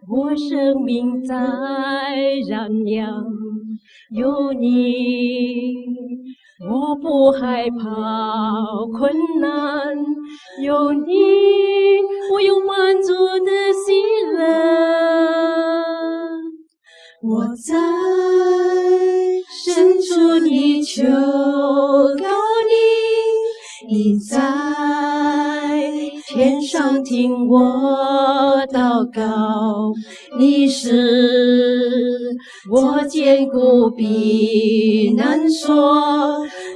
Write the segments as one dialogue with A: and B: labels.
A: 我生命在燃亮，有你，我不害怕困难，有你，我有满足的喜乐。我在深处里求告你，你在天上听我祷告，你是我坚固避难所，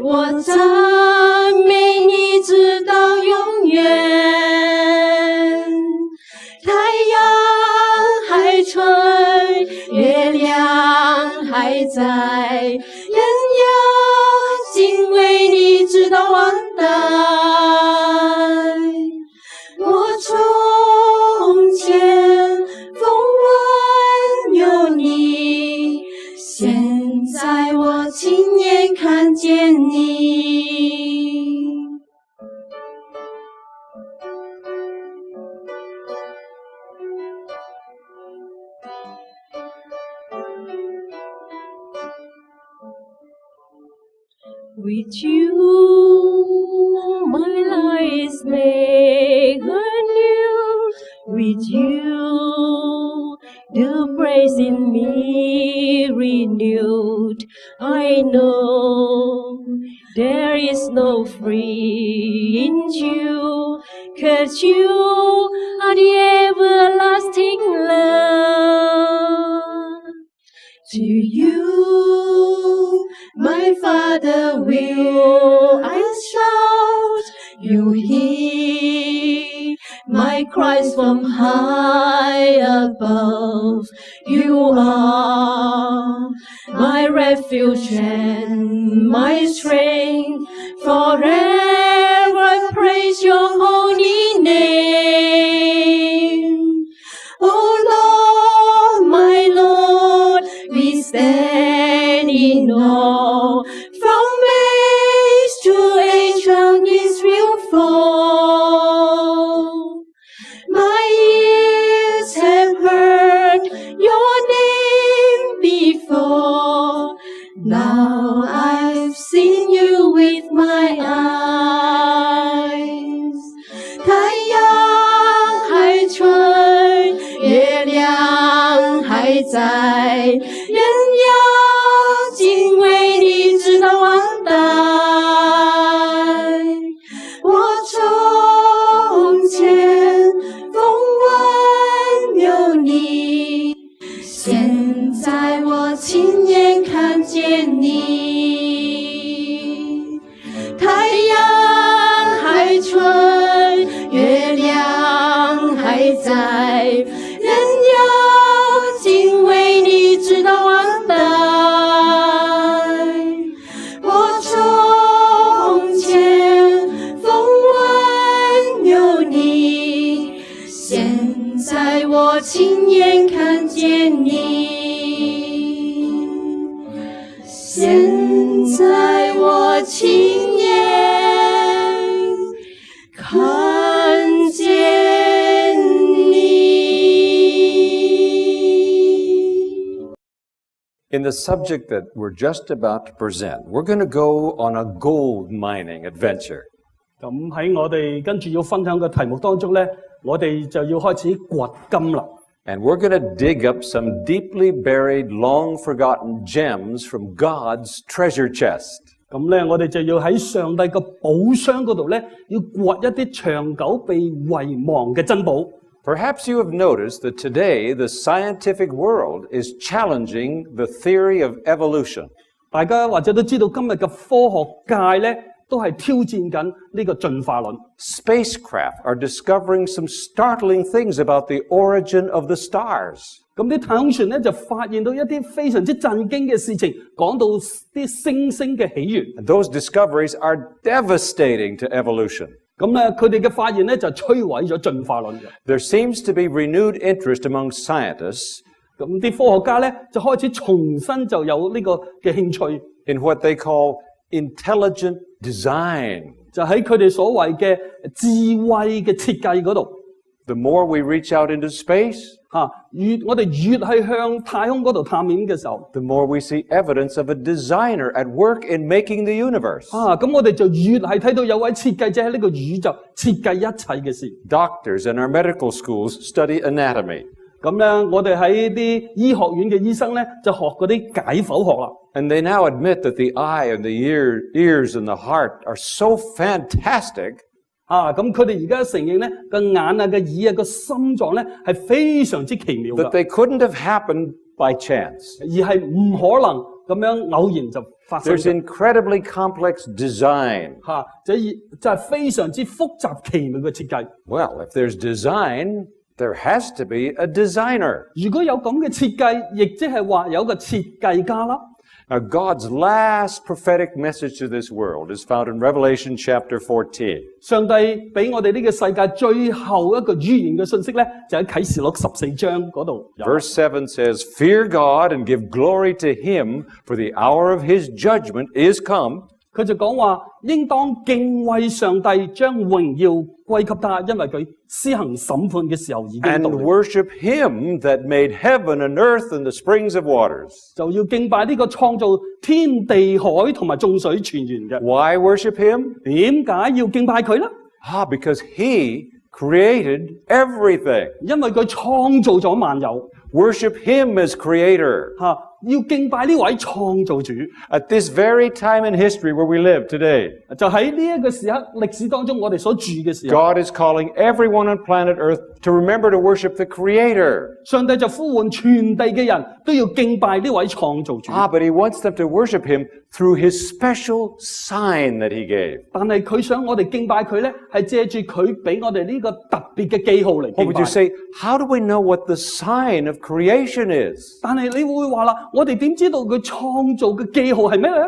A: 我赞美你直到永远。太阳还吹，月亮还在，人要敬畏你直到万代。我从前风闻有你，现在我亲眼看见你。With you, my life is made anew. With you, the praise in me renewed. I know there is no free in you, 'cause you are the everlasting love. To you, my Father, will I shout, you hear my cries from high above. You are my refuge and my strength, forever praise your holy name. Oh Lord, my Lord, we stand in awe, from age to age on this will fall. My ears have heard your name before, now I've seen you with my eyes. 太阳还吹，月亮还在，人要敬畏你直到万代。我从前风闻有你，现在我亲眼看见你。太阳还吹，月亮还在，人要敬畏你直到万代。我从前风闻有你，现在我亲眼看见你。现在我亲眼看见你。
B: In the subject that we're just about to present, we're going to go on a gold mining adventure.
C: 咁喺我哋跟住要分享嘅題目當中咧，我哋就要開始掘金啦。
B: And we're going to dig up some deeply buried, long-forgotten gems from God's treasure chest.
C: 咁咧，我哋就要喺上帝嘅寶箱嗰度咧，要掘一啲長久被遺忘嘅珍寶。
B: Perhaps you have noticed that today the scientific world is challenging the theory of evolution.
C: 大家或者都知道，今日嘅科學界咧，都係挑戰緊呢個進化論。
B: Spacecraft are discovering some startling things about the origin of the stars.
C: 咁啲太空船咧就發現到一啲非常之震驚嘅事情，講到啲星星嘅起源。
B: And those discoveries are devastating to evolution.
C: 咁咧，佢哋嘅發現咧就摧毀咗進化論嘅。
B: There seems to be renewed interest among scientists
C: 咁啲科學家咧就開始重新就有呢個嘅興趣
B: in what they call intelligent design.
C: 就喺佢哋所謂嘅智慧嘅設計嗰度。
B: The more we reach out into space,
C: 我哋越係向太空嗰度探險嘅時候，
B: the more we see evidence of a designer at work in making the universe.
C: 咁我哋就越係睇到有位設計者喺呢個宇宙設計一切嘅事。
B: Doctors in our medical schools study anatomy.
C: 咁咧，我哋喺啲醫學院嘅醫生咧，就學嗰啲解剖學啦。
B: And they now admit that the eye and the ears and the heart are so fantastic
C: 咁佢哋而家承認咧，個眼啊、個耳啊、個心臟咧係非常之奇妙
B: that
C: 嘅，
B: they couldn't have happened by chance.
C: 而係唔可能咁樣偶然就發生
B: There's
C: 嘅。
B: incredibly complex design.
C: 就係非常之複雜奇妙嘅設計。
B: Well, if there's design, there has to be a designer.
C: 如果有咁嘅設計，亦即係話有個設計家啦。
B: Now, God's last prophetic message to this world is found in Revelation chapter 14.
C: 上帝俾我哋呢個世界最後一個預言嘅信息咧，就喺啟示錄14章嗰度有。
B: Verse 7 says, "Fear God and give glory to him, for the hour of his judgment is come."
C: 佢就講話，應當敬畏上帝，將榮耀歸給他，因為佢施行審判嘅時候已經到
B: And
C: 了。
B: worship him that made heaven and earth and the springs of waters.
C: 就要敬拜呢個創造天地海同埋眾水泉源嘅。
B: Why worship him?
C: 點解要敬拜佢呢？
B: Because he created everything.
C: 因為佢創造咗萬有。
B: Worship him as creator.
C: 要敬拜呢位創造主。
B: At this very time in history where we live today,
C: 就喺呢一個時刻歷史當中，我哋所住嘅時候，
B: God is calling everyone on planet Earth to remember to worship the creator.
C: 上帝就呼喚全地嘅人都要敬拜呢位創造主。
B: But he wants them to worship him through his special sign that he gave.
C: 但係佢想我哋敬拜佢咧，係借住佢俾我哋呢個特別嘅記號嚟
B: What
C: 敬
B: would
C: 拜
B: you。say? How do we know what the sign of creation is?
C: 但係你會話啦，我哋點知道佢創造嘅記號係咩咧？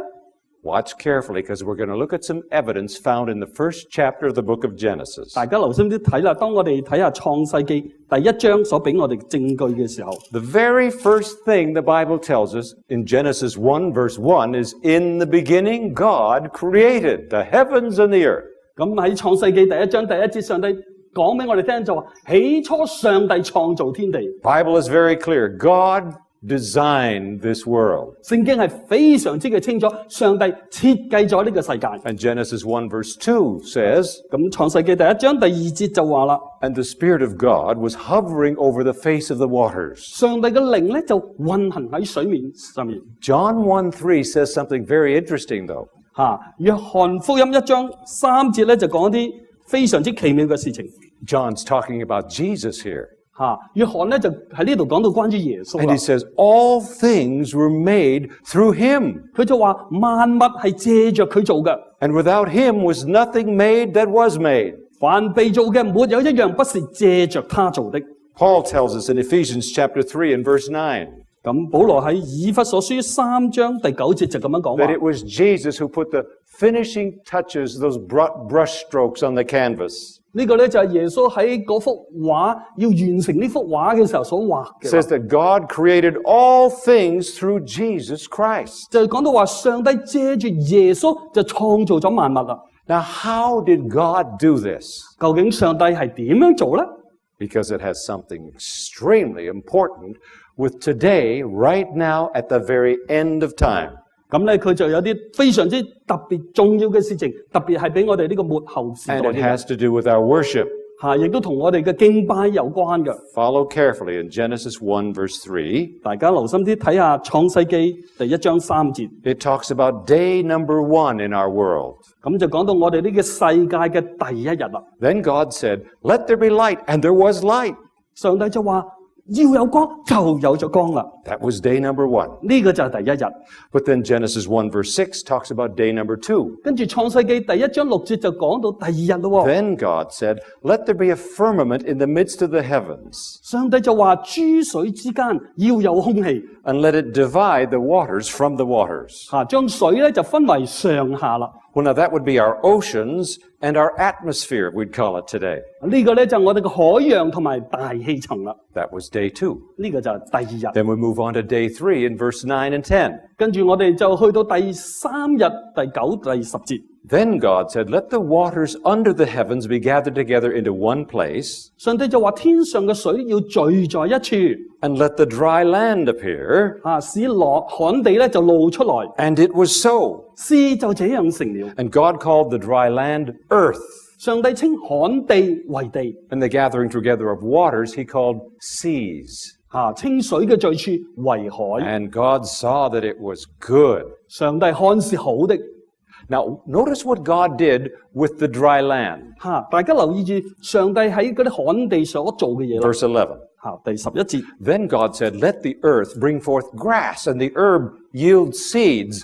B: Watch carefully because we're going to look at some evidence found in the first chapter of the book of Genesis.
C: 大家留心啲睇啦。當我哋睇下創世記第一章所俾我哋證據嘅時候，
B: The very first thing the Bible tells us in Genesis 1 verse 1 is, "In the beginning God created the heavens and the earth."
C: 咁喺創世記第一章第一節，上帝講俾我哋聽就話：起初上帝創造天地。
B: Bible is very clear. God designed this world.
C: 聖經係非常之嘅清楚，上帝設計咗呢個世界。
B: And Genesis 1 verse 2 says,
C: 咁創世記第一章第二節就話啦，
B: "And the Spirit of God was hovering over the face of the waters."
C: 上帝嘅靈咧就運行喺水面上面。
B: John 1:3 says something very interesting though.
C: 約翰福音一章3節咧就講一啲非常之奇妙嘅事情。
B: John's talking about Jesus here.
C: 約翰咧就喺呢度講到關於耶穌
B: And
C: 啦
B: he。says, "All things were made through him.
C: 佢就話萬物係借着佢做嘅，
B: And without him was nothing made that was made."
C: 凡被做嘅沒有一樣不是借着他做的。
B: Paul tells us in Ephesians chapter 3 and verse 9
C: 咁保羅喺以弗所書3章第9節就咁樣講
B: that
C: 話
B: it was Jesus who put the finishing touches, those brush strokes on the canvas.
C: 呢個咧就係耶穌喺嗰幅畫要完成呢幅畫嘅時候所畫
B: It says
C: 嘅，
B: that God created all things through Jesus Christ.
C: 就講到話上帝借住耶穌就創造咗萬物啦。
B: Now, how did God do this?
C: 究竟上帝係點樣做咧？
B: Because it has something extremely important with today, right now, at the very end of time.
C: 咁咧佢就有啲非常之特別重要嘅事情，特別係俾我哋呢個末後時代
B: And it
C: 嘅
B: has to do with our worship.
C: 亦都同我哋嘅敬拜有關嘅。
B: Follow carefully in Genesis 1 verse 3.
C: 大家留心啲睇下創世記第一章3節，
B: It talks about day number 1 in our world.
C: 咁就講到我哋呢個世界嘅第一日啦。
B: Then God said, "Let there be light," and there was light.
C: 上帝就話要有光，就有咗光啦。
B: That was day number 1.
C: 呢個就係第一日。
B: But then Genesis 1 verse 6 talks about day number 2.
C: 跟住創世記第一章6節就講到第二日咯。
B: Then God said, "Let there be a firmament in the midst of the heavens,
C: 上帝就話諸水之間要有空氣，
B: and let it divide the waters from the waters."
C: 將水咧就分為上下啦。
B: Well, now that would be our oceans and our atmosphere, we'd call it today.
C: 呢個咧就我哋嘅海洋同埋大氣層啦。
B: That was day 2.
C: 呢個就係第二日。
B: Then we move on to day 3 in verse 9 and 10.
C: 跟住我哋就去到第3日第9、第10節。
B: Then God said, Let the waters under the heavens be gathered together into one place,
C: 上帝就話天上嘅水要聚在一處，
B: and let the dry land appear.
C: 使旱地咧就露出來。
B: And it was so.
C: 事就這樣成了。
B: And God called the dry land earth,
C: 上帝稱旱地為地，
B: and the gathering together of waters he called seas.
C: 稱水嘅聚處為海。
B: And God saw that it was good.
C: 上帝看是好的。
B: Now, notice what God did with the dry land.
C: 大家留意住上帝喺嗰啲旱地所做嘅嘢啦。
B: Verse 11.
C: 第11節，
B: Then God said, Let the earth bring forth grass, and the herb yield seeds,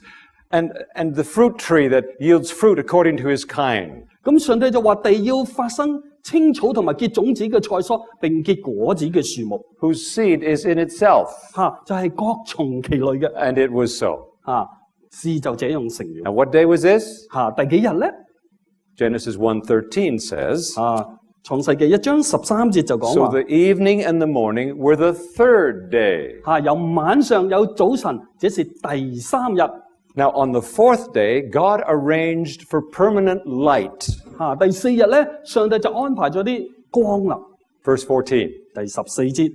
B: and the fruit tree that yields fruit according to his kind.
C: 咁上帝就話地要發生青草同埋結種子嘅菜蔬，並結果子嘅樹木，
B: Whose seed is in itself.
C: 就係各從其類嘅。
B: And it was so.
C: 事就這樣成了。
B: Now, what day was this?
C: 第幾日咧？
B: Genesis 1:13 says,
C: 創世記1章13節就講
B: So
C: 話，
B: the evening and the morning were the third day.
C: 有晚上有早晨，這是第3日。
B: Now, on the fourth day, God arranged for permanent light.
C: 第4日咧，上帝就安排咗啲光啦。
B: Verse 14.
C: 第14節，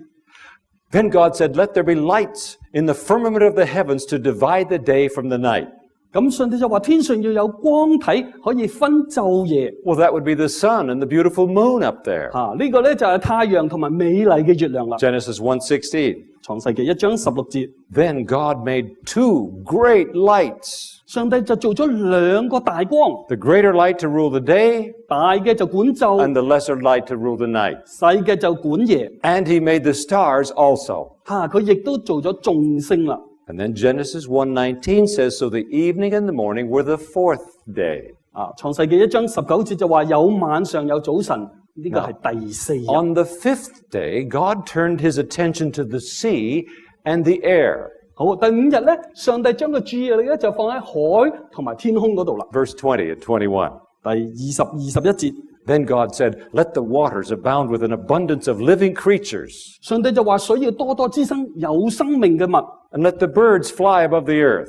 B: Then God said, Let there be lights in the firmament of the heavens to divide the day from the night.
C: 咁上帝就話天上要有光體，可以分晝夜。
B: Well, that would be the sun and the beautiful moon up there.
C: 呢個咧就係太陽同埋美麗嘅月亮啦。
B: Genesis 1:16.
C: 創世記1章16節，
B: Then God made two great lights.
C: 上帝就做咗2個大光，
B: The greater light to rule the day,
C: 大嘅就管晝，
B: and the lesser light to rule the night.
C: 細嘅就管夜。
B: And he made the stars also.
C: 佢亦都做咗眾星啦。
B: And then Genesis 1:19 says, So the evening and the morning were the fourth day.
C: 創世記1章19節就話有晚上有早晨，呢個係第4日。
B: On the fifth day, God turned his attention to the sea and the air.
C: 好，第5日咧，上帝將個注意力咧就放喺海同埋天空嗰度啦。
B: Verse 20 and 21.
C: 第20、21節，
B: Then God said, Let the waters abound with an abundance of living creatures,
C: 上帝就話水要多多滋生有生命嘅物，
B: and let the birds fly above the earth,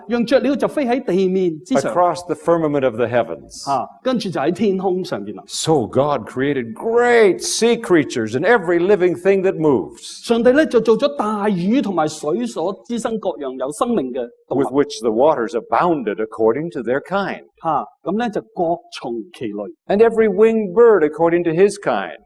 C: 讓雀鳥就飛喺地面之上，
B: across the firmament of the heavens.
C: 跟住就喺天空上邊啦。
B: So God created great sea creatures and every living thing that moves,
C: 上帝咧就做咗大魚同埋水所滋生各樣有生命嘅動
B: with
C: 物，
B: which the waters abounded according to their kind,
C: 咁咧就各從其類，
B: and every winged bird according to his kind.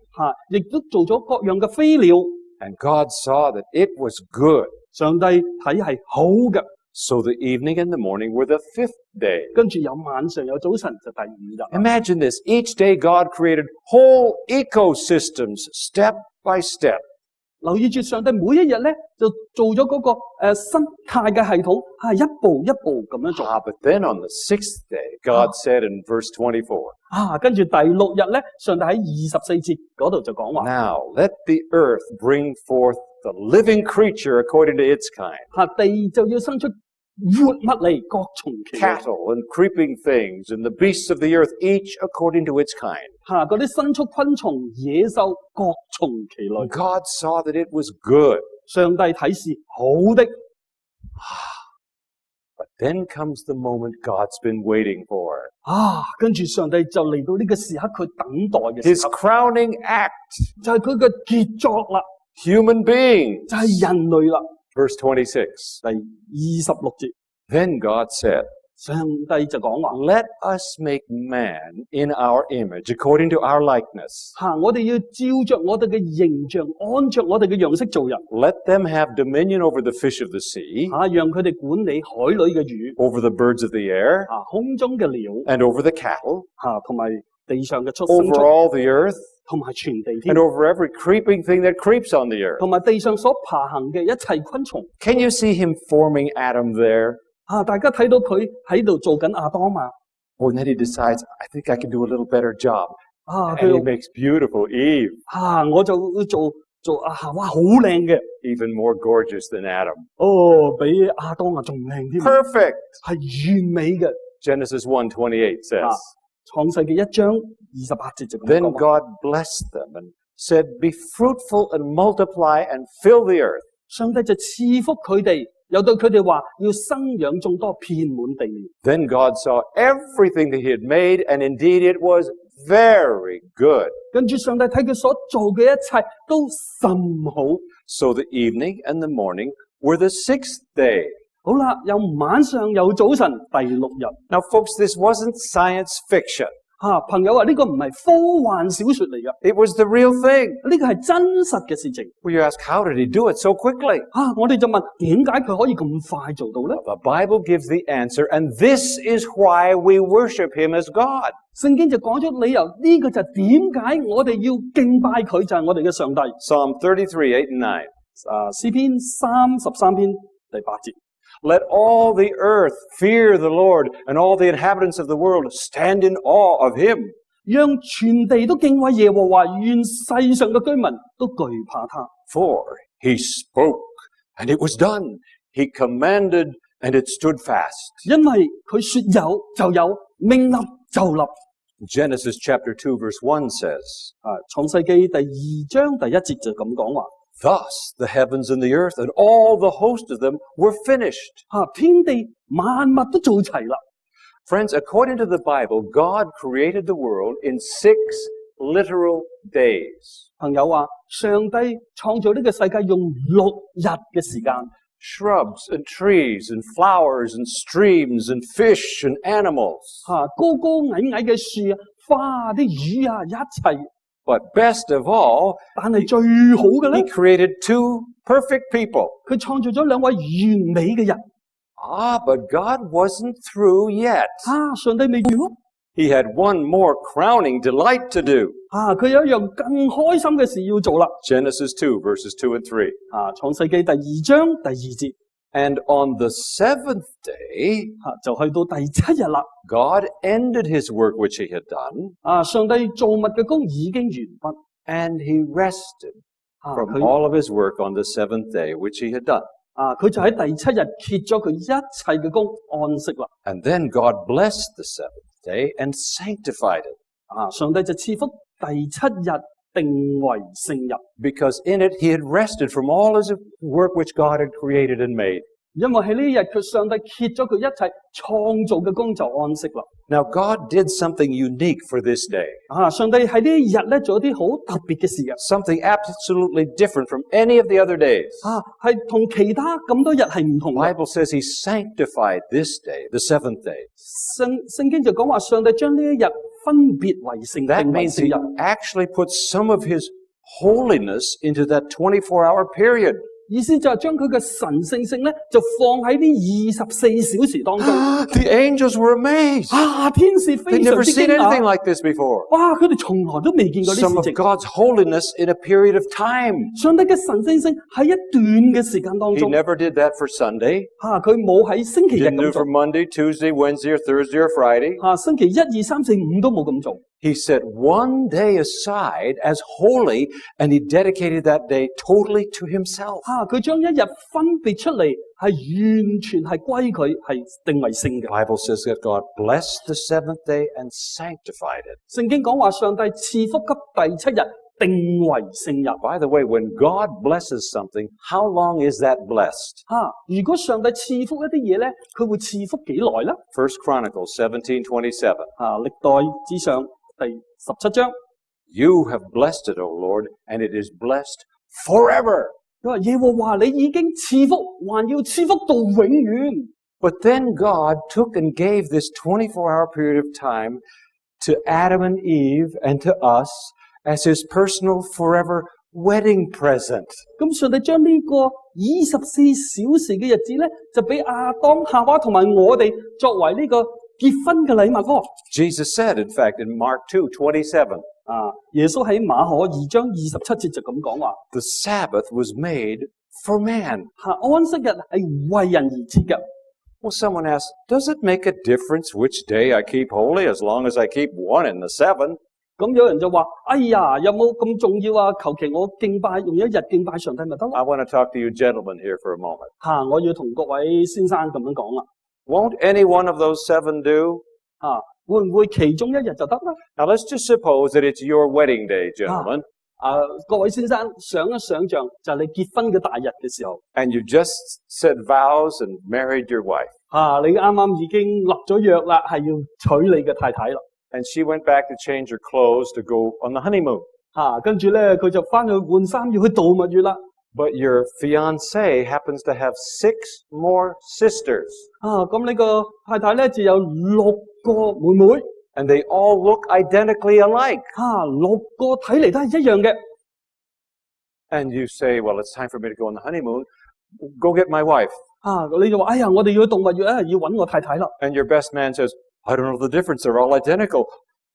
C: 亦都做咗各樣嘅飛鳥。
B: And God saw that it was good.
C: 上帝睇係好嘅，
B: So the evening and the morning were the fifth day.
C: 跟住有晚上有早晨就第5日。
B: Imagine this. Each day God created whole ecosystems step by step.
C: 留意住上帝每一日咧就做咗嗰個生態嘅系統，一步一步咁樣做。
B: But then on the sixth day, God said in verse 24,
C: 跟住第6日咧，上帝喺24節嗰度就講話，
B: Now let the earth bring forth the living creature according to its kind,
C: 地就要生出活物嚟，各從其類。
B: cattle and creeping things, and the beasts of the earth, each according to its kind.
C: 嗰啲牲畜、昆蟲、野獸，各從其類。
B: God saw that it was good.
C: 上帝睇是好的。
B: But then comes the moment God's been waiting for.
C: 跟住上帝就嚟到呢個時刻，佢等待嘅時
B: His
C: 刻，
B: crowning act,
C: 就係佢嘅傑作啦，
B: human beings.
C: 就係人類啦。
B: Verse 26.
C: 第26節，
B: Then God said,
C: 上帝就講話，
B: Let us make man in our image, according to our likeness.
C: 我哋要照着我哋嘅形象，按着我哋嘅樣式做人，
B: Let them have dominion over the fish of the sea,
C: 讓佢哋管理海裏嘅魚，
B: over the birds of the air,
C: 空中嘅鳥，
B: and over the cattle,
C: 同埋地上嘅畜生
B: over all the earth,
C: 同埋全地添
B: and，over every creeping thing that creeps on the earth.
C: 同埋地上所爬行嘅一切昆蟲。
B: Can you see him forming Adam there?
C: 大家睇到佢喺度做緊亞當嘛？
B: Oh, and then he decides, I think I can do a little better job.
C: 佢
B: And he makes beautiful Eve,
C: 我就會做夏娃好靚嘅，
B: even more gorgeous than Adam.
C: 比亞當仲靚添，
B: Perfect.
C: 係完美嘅。
B: Genesis 1:28 says,
C: 創世記1章28節就咁
B: Then
C: 講話。
B: God blessed them and said, Be fruitful and multiply and fill the earth.
C: 上帝就賜福佢哋，又對佢哋話要生養眾多，遍滿地面。
B: Then God saw everything that he had made, and indeed it was very good.
C: 跟住上帝睇佢所做嘅一切都甚好。
B: So the evening and the morning were the sixth day.
C: 好啦，有晚上有早晨，第六日。
B: Now, folks, this wasn't science fiction.
C: 朋友話呢個唔係科幻小說嚟㗎，
B: It was the real thing.
C: 呢個係真實嘅事情。
B: Well, you ask, how did he do it so quickly?
C: 我哋就問點解佢可以咁快做到呢？
B: The Bible gives the answer, and this is why we worship him as God.
C: 聖經就講咗理由，呢個就係點解我哋要敬拜佢，就係我哋嘅上帝。
B: Psalm 33:8 and 9.
C: 詩篇33篇第8節。
B: Let all the earth fear the Lord, and all the inhabitants of the world stand in awe of him.
C: 讓全地都敬畏耶和華，願世上嘅居民都懼怕他。
B: For he spoke, and it was done. He commanded, and it stood fast.
C: 因為佢說有就有，命立就立。
B: Genesis chapter 2 verse 1 says,
C: 創世記第2章第1節就咁講話。
B: Thus the heavens and the earth and all the host of them were finished.
C: 天地萬物都做齊啦。
B: Friends, according to the Bible, God created the world in 6 literal days.
C: 朋友話，上帝創造呢個世界用6日嘅時間。
B: Shrubs and trees and flowers and streams and fish and animals.
C: 高高矮矮嘅樹花啲魚一齊。
B: But best of all,
C: 但係最好嘅咧
B: he created 2 perfect people.
C: 佢創造咗2位完美嘅人。
B: But God wasn't through yet.
C: 上帝未完喎。
B: He had one more crowning delight to do.
C: 佢有一樣更開心嘅事要做啦。
B: Genesis 2 verses 2 and 3.
C: 創世記第2章第2節。
B: And on the 7th day,
C: 就去到第7日啦。
B: God ended his work which he had done.
C: 上帝造物嘅工已經完畢。
B: And he rested from all of his work on the 7th day which he had done.
C: 佢就喺第7日歇咗佢一切嘅工，安息啦。
B: And then God blessed the 7th day and sanctified it.
C: 上帝就賜福第7日，定為聖日。
B: Because in it he had rested from all his work which God had created and made.
C: 因為喺呢日佢上帝歇咗佢一切創造嘅工就安息啦。
B: Now God did something unique for this day.
C: 上帝喺呢一日咧做啲好特別嘅事嘅。
B: Something absolutely different from any of the other days.
C: 係同其他咁多日係唔同嘅。
B: Bible says he sanctified this day, the 7th day.
C: 聖經就講話上帝將呢一日分別為聖，
B: That
C: 定為
B: means
C: 聖
B: he
C: 日。
B: actually put some of his holiness into that 24-hour period.
C: 意思就係將佢嘅神聖性咧，就放喺呢24小時當中。
B: The angels were amazed.
C: 天使非
B: They'd
C: 常
B: never
C: 之
B: seen
C: 驚
B: anything
C: 訝。
B: like this before.
C: 佢哋從來都未見過呢
B: Some
C: 事
B: of
C: 情。
B: God's holiness in a period of time.
C: 上帝嘅神聖性喺一段嘅時間當
B: He
C: 中。
B: never did that for Sunday.
C: 佢冇喺星期日
B: Didn't do
C: 咁
B: it
C: 做
B: for。Monday, Tuesday, Wednesday, or Thursday, or Friday.
C: 星期1、2、3、4、5都冇咁做。
B: He set one day aside as holy, and he dedicated that day totally to himself.
C: 佢將一日分別出嚟，係完全係歸佢，係定為聖嘅。
B: The Bible says that God blessed the 7th day and sanctified it.
C: 聖經講話上帝賜福給第7日，定為聖日。
B: By the way, when God blesses something, how long is that blessed?
C: 如果上帝賜福一啲嘢咧，佢會賜福幾耐咧？
B: 1 Chronicles 17:27.
C: 歷代之上第17章，
B: You have blessed it, O Lord, and it is blessed forever.
C: 佢話耶和華你已經賜福，還要賜福到永遠。
B: But then God took and gave this 24-hour period of time to Adam and Eve and to us as his personal forever wedding present.
C: 咁上帝將呢個24小時嘅日子咧，就俾亞當、夏娃同埋我哋作為呢個結婚嘅禮物喎。
B: Jesus said, in fact, in Mark 2:27,
C: 耶穌喺馬可2章27節就咁講話。
B: the Sabbath was made for man.
C: 安息日係為人而設嘅。
B: Well, someone asks, does it make a difference which day I keep holy as long as I keep one in the 7?
C: 咁有人就話：哎呀，有冇咁重要啊？求其我敬拜，用一日敬拜上帝咪得咯。
B: I want to talk to you gentlemen here for a moment.
C: 我要同各位先生咁樣講啦。
B: Won't any one of those 7 do?
C: 會唔會其中一日就得咧？
B: Now, let's just suppose that it's your wedding day, gentlemen.
C: 各位先生想一想像，就係你結婚嘅大日嘅時候，
B: and you just said vows and married your wife.
C: 你啱啱已經立咗約啦，係要娶你嘅太太啦。
B: And she went back to change her clothes to go on the honeymoon.
C: 跟住咧佢就翻去換衫要去度蜜月啦。
B: But your fiancé happens to have 6 more sisters.
C: 咁呢個太太咧就有6個妹妹。
B: And they all look identically alike.
C: 6個睇嚟都係一樣嘅。
B: And you say, well, it's time for me to go on the honeymoon. Go get my wife.
C: 你就話，哎呀，我哋要去度蜜月啊，要揾我太太啦。
B: And your best man says, I don't know the difference. They're all identical.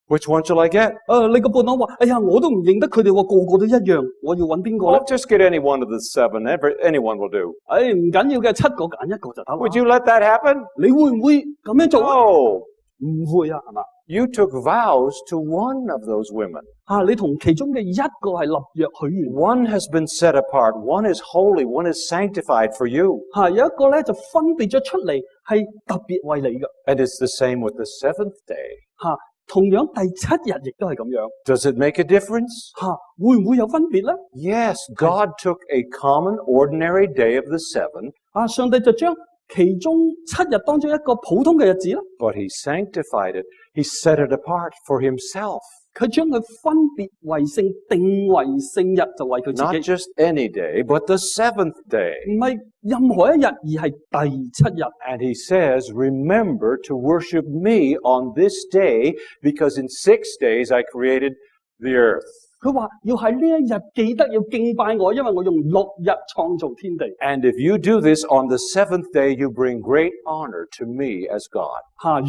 B: Which one shall I get?
C: 你個伴郎話，哎呀，我都唔認得佢哋喎，個個都一樣，我要揾邊個
B: Well,
C: 咧？
B: just get any one of the 7. Anyone will do.
C: 唔緊要嘅，7個揀一個就得啦。
B: Would you let that happen?
C: 你會唔會咁樣做啊？
B: No.
C: 唔會啊，係嘛？
B: You took vows to one of those women.
C: 你同其中嘅一個係立約許願。
B: One has been set apart. One is holy. One is sanctified for you.
C: 有一個咧就分別咗出嚟，係特別為你嘅。
B: And it's the same with the 7th day.
C: 同樣第7日亦都係咁樣。
B: Does it make a difference?
C: 會唔會有分別咧？
B: Yes, God took a common, ordinary day of the 7.
C: 上帝就將其中7日當中一個普通嘅日子啦，
B: But he sanctified it. He set it apart for himself.
C: 佢將佢分別為聖，定為聖日，就為佢
B: Not
C: 自己，
B: just any day, but the 7th day.
C: 唔係任何一日，而係第7日。
B: And he says, remember to worship me on this day, because in 6 days I created the earth.
C: 佢話要喺呢一日記得要敬拜我，因為我用6日創造天地。
B: And if you do this on the 7th day, you bring great honor to me as God.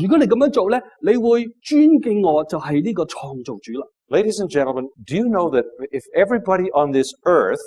C: 如果你咁樣做咧，你會尊敬我，就係呢個創造主啦。
B: Ladies and gentlemen, do you know that if everybody on this earth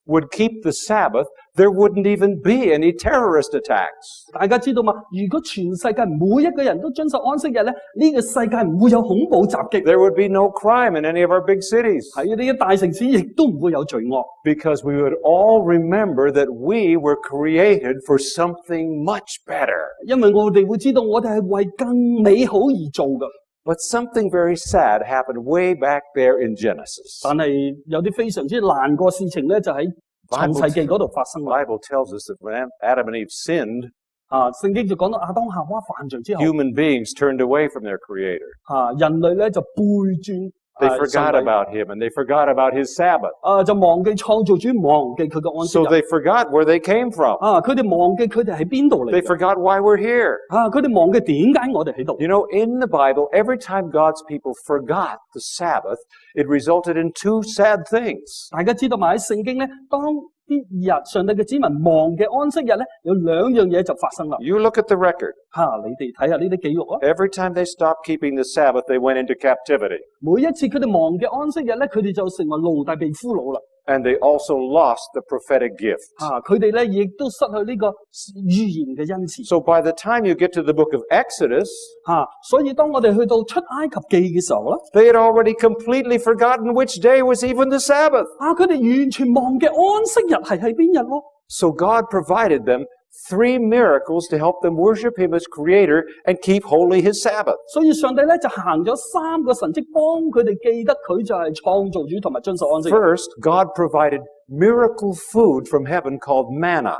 B: would keep the Sabbath, there wouldn't even be any terrorist attacks?
C: 大家知道嘛？如果全世界每一個人都遵守安息日咧，呢個世界唔會有恐怖襲擊。
B: There would be no crime in any of our big cities.
C: 喺呢啲大城市亦都唔會有罪惡。
B: Because we would all remember that we were created for something much better.
C: 因為我哋會知道我哋係為更美好而做嘅。
B: But something very sad happened way back there in Genesis.
C: 但係有啲非常之難過事情咧，就喺創世記嗰度發生
B: The
C: 啦。
B: Bible tells us that when Adam and Eve sinned,
C: 聖經就講到亞當夏娃犯罪之後，
B: human beings turned away from their Creator.
C: 人類咧就背轉
B: They forgot about him and they forgot about his Sabbath.
C: 就忘記創造主，忘記佢嘅安息
B: So
C: 日。
B: they forgot where they came from.
C: 佢哋忘記佢哋喺邊度嚟
B: They
C: 嘅。
B: forgot why we're here.
C: 佢哋忘記點解我哋喺度。
B: You know, in the Bible, every time God's people forgot the Sabbath, it resulted in 2 sad things.
C: 大家知道嘛？喺聖經咧，當啲上帝嘅子民忘記安息日咧，有2樣嘢就發生啦。
B: You look at the record.
C: 你哋睇下呢啲記錄啊。
B: Every time they stopped keeping the Sabbath, they went into captivity.
C: 每一次佢哋忘記安息日咧，佢哋就成為奴隸被俘虜啦。
B: And they also lost the prophetic gift.
C: 佢哋咧亦都失去呢個預言嘅恩賜。
B: So by the time you get to the book of Exodus,
C: 所以當我哋去到出埃及記嘅時候咧，
B: they had already completely forgotten which day was even the Sabbath.
C: 佢哋完全忘記安息日係喺邊日咯。
B: So God provided them 3 miracles to help them worship Him as Creator and keep holy His Sabbath.
C: 所以上帝咧就行咗3個神蹟，幫佢哋記得佢就係創造主同埋遵守安息日。
B: First, God provided miracle food from heaven called manna.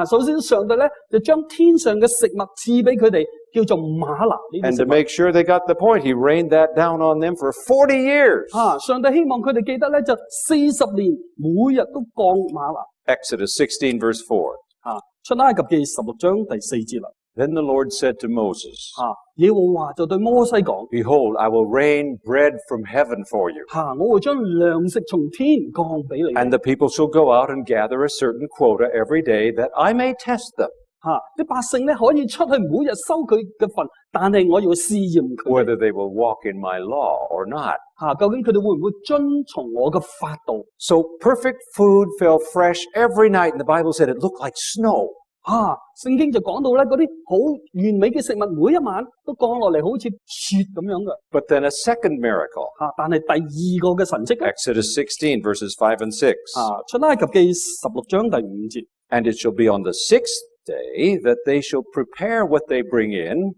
C: 首先上帝咧就將天上嘅食物賜俾佢哋，叫做嗎哪呢
B: And
C: 啲
B: to
C: 食物。
B: make sure they got the point, He rained that down on them for 40 years.
C: 上帝希望佢哋記得咧，就40年每日都降嗎哪。
B: Exodus 16 verse 4.
C: 出埃及記16章第4節啦。
B: Then the Lord said to Moses,
C: 耶和華就對摩西講：
B: Behold, I will rain bread from heaven for you.
C: 我會將糧食從天降俾你。
B: And the people shall go out and gather a certain quota every day that I may test them,
C: 啲百姓咧可以出去每日收佢嘅份，但係我要試驗佢哋
B: whether they will walk in my law or not.
C: 究竟佢哋會唔會遵從我嘅法度？
B: So perfect food fell fresh every night, and the Bible said it looked like snow.
C: 聖經就講到咧，嗰啲好完美嘅食物，每一晚都降落嚟，好似雪咁樣嘅。
B: But then a second miracle,
C: 但係第2個嘅神蹟咧，
B: Exodus 16 verses 5 and 6.
C: 出埃及記16章第5節。
B: And it shall be on the 6th day that they shall prepare what they bring in,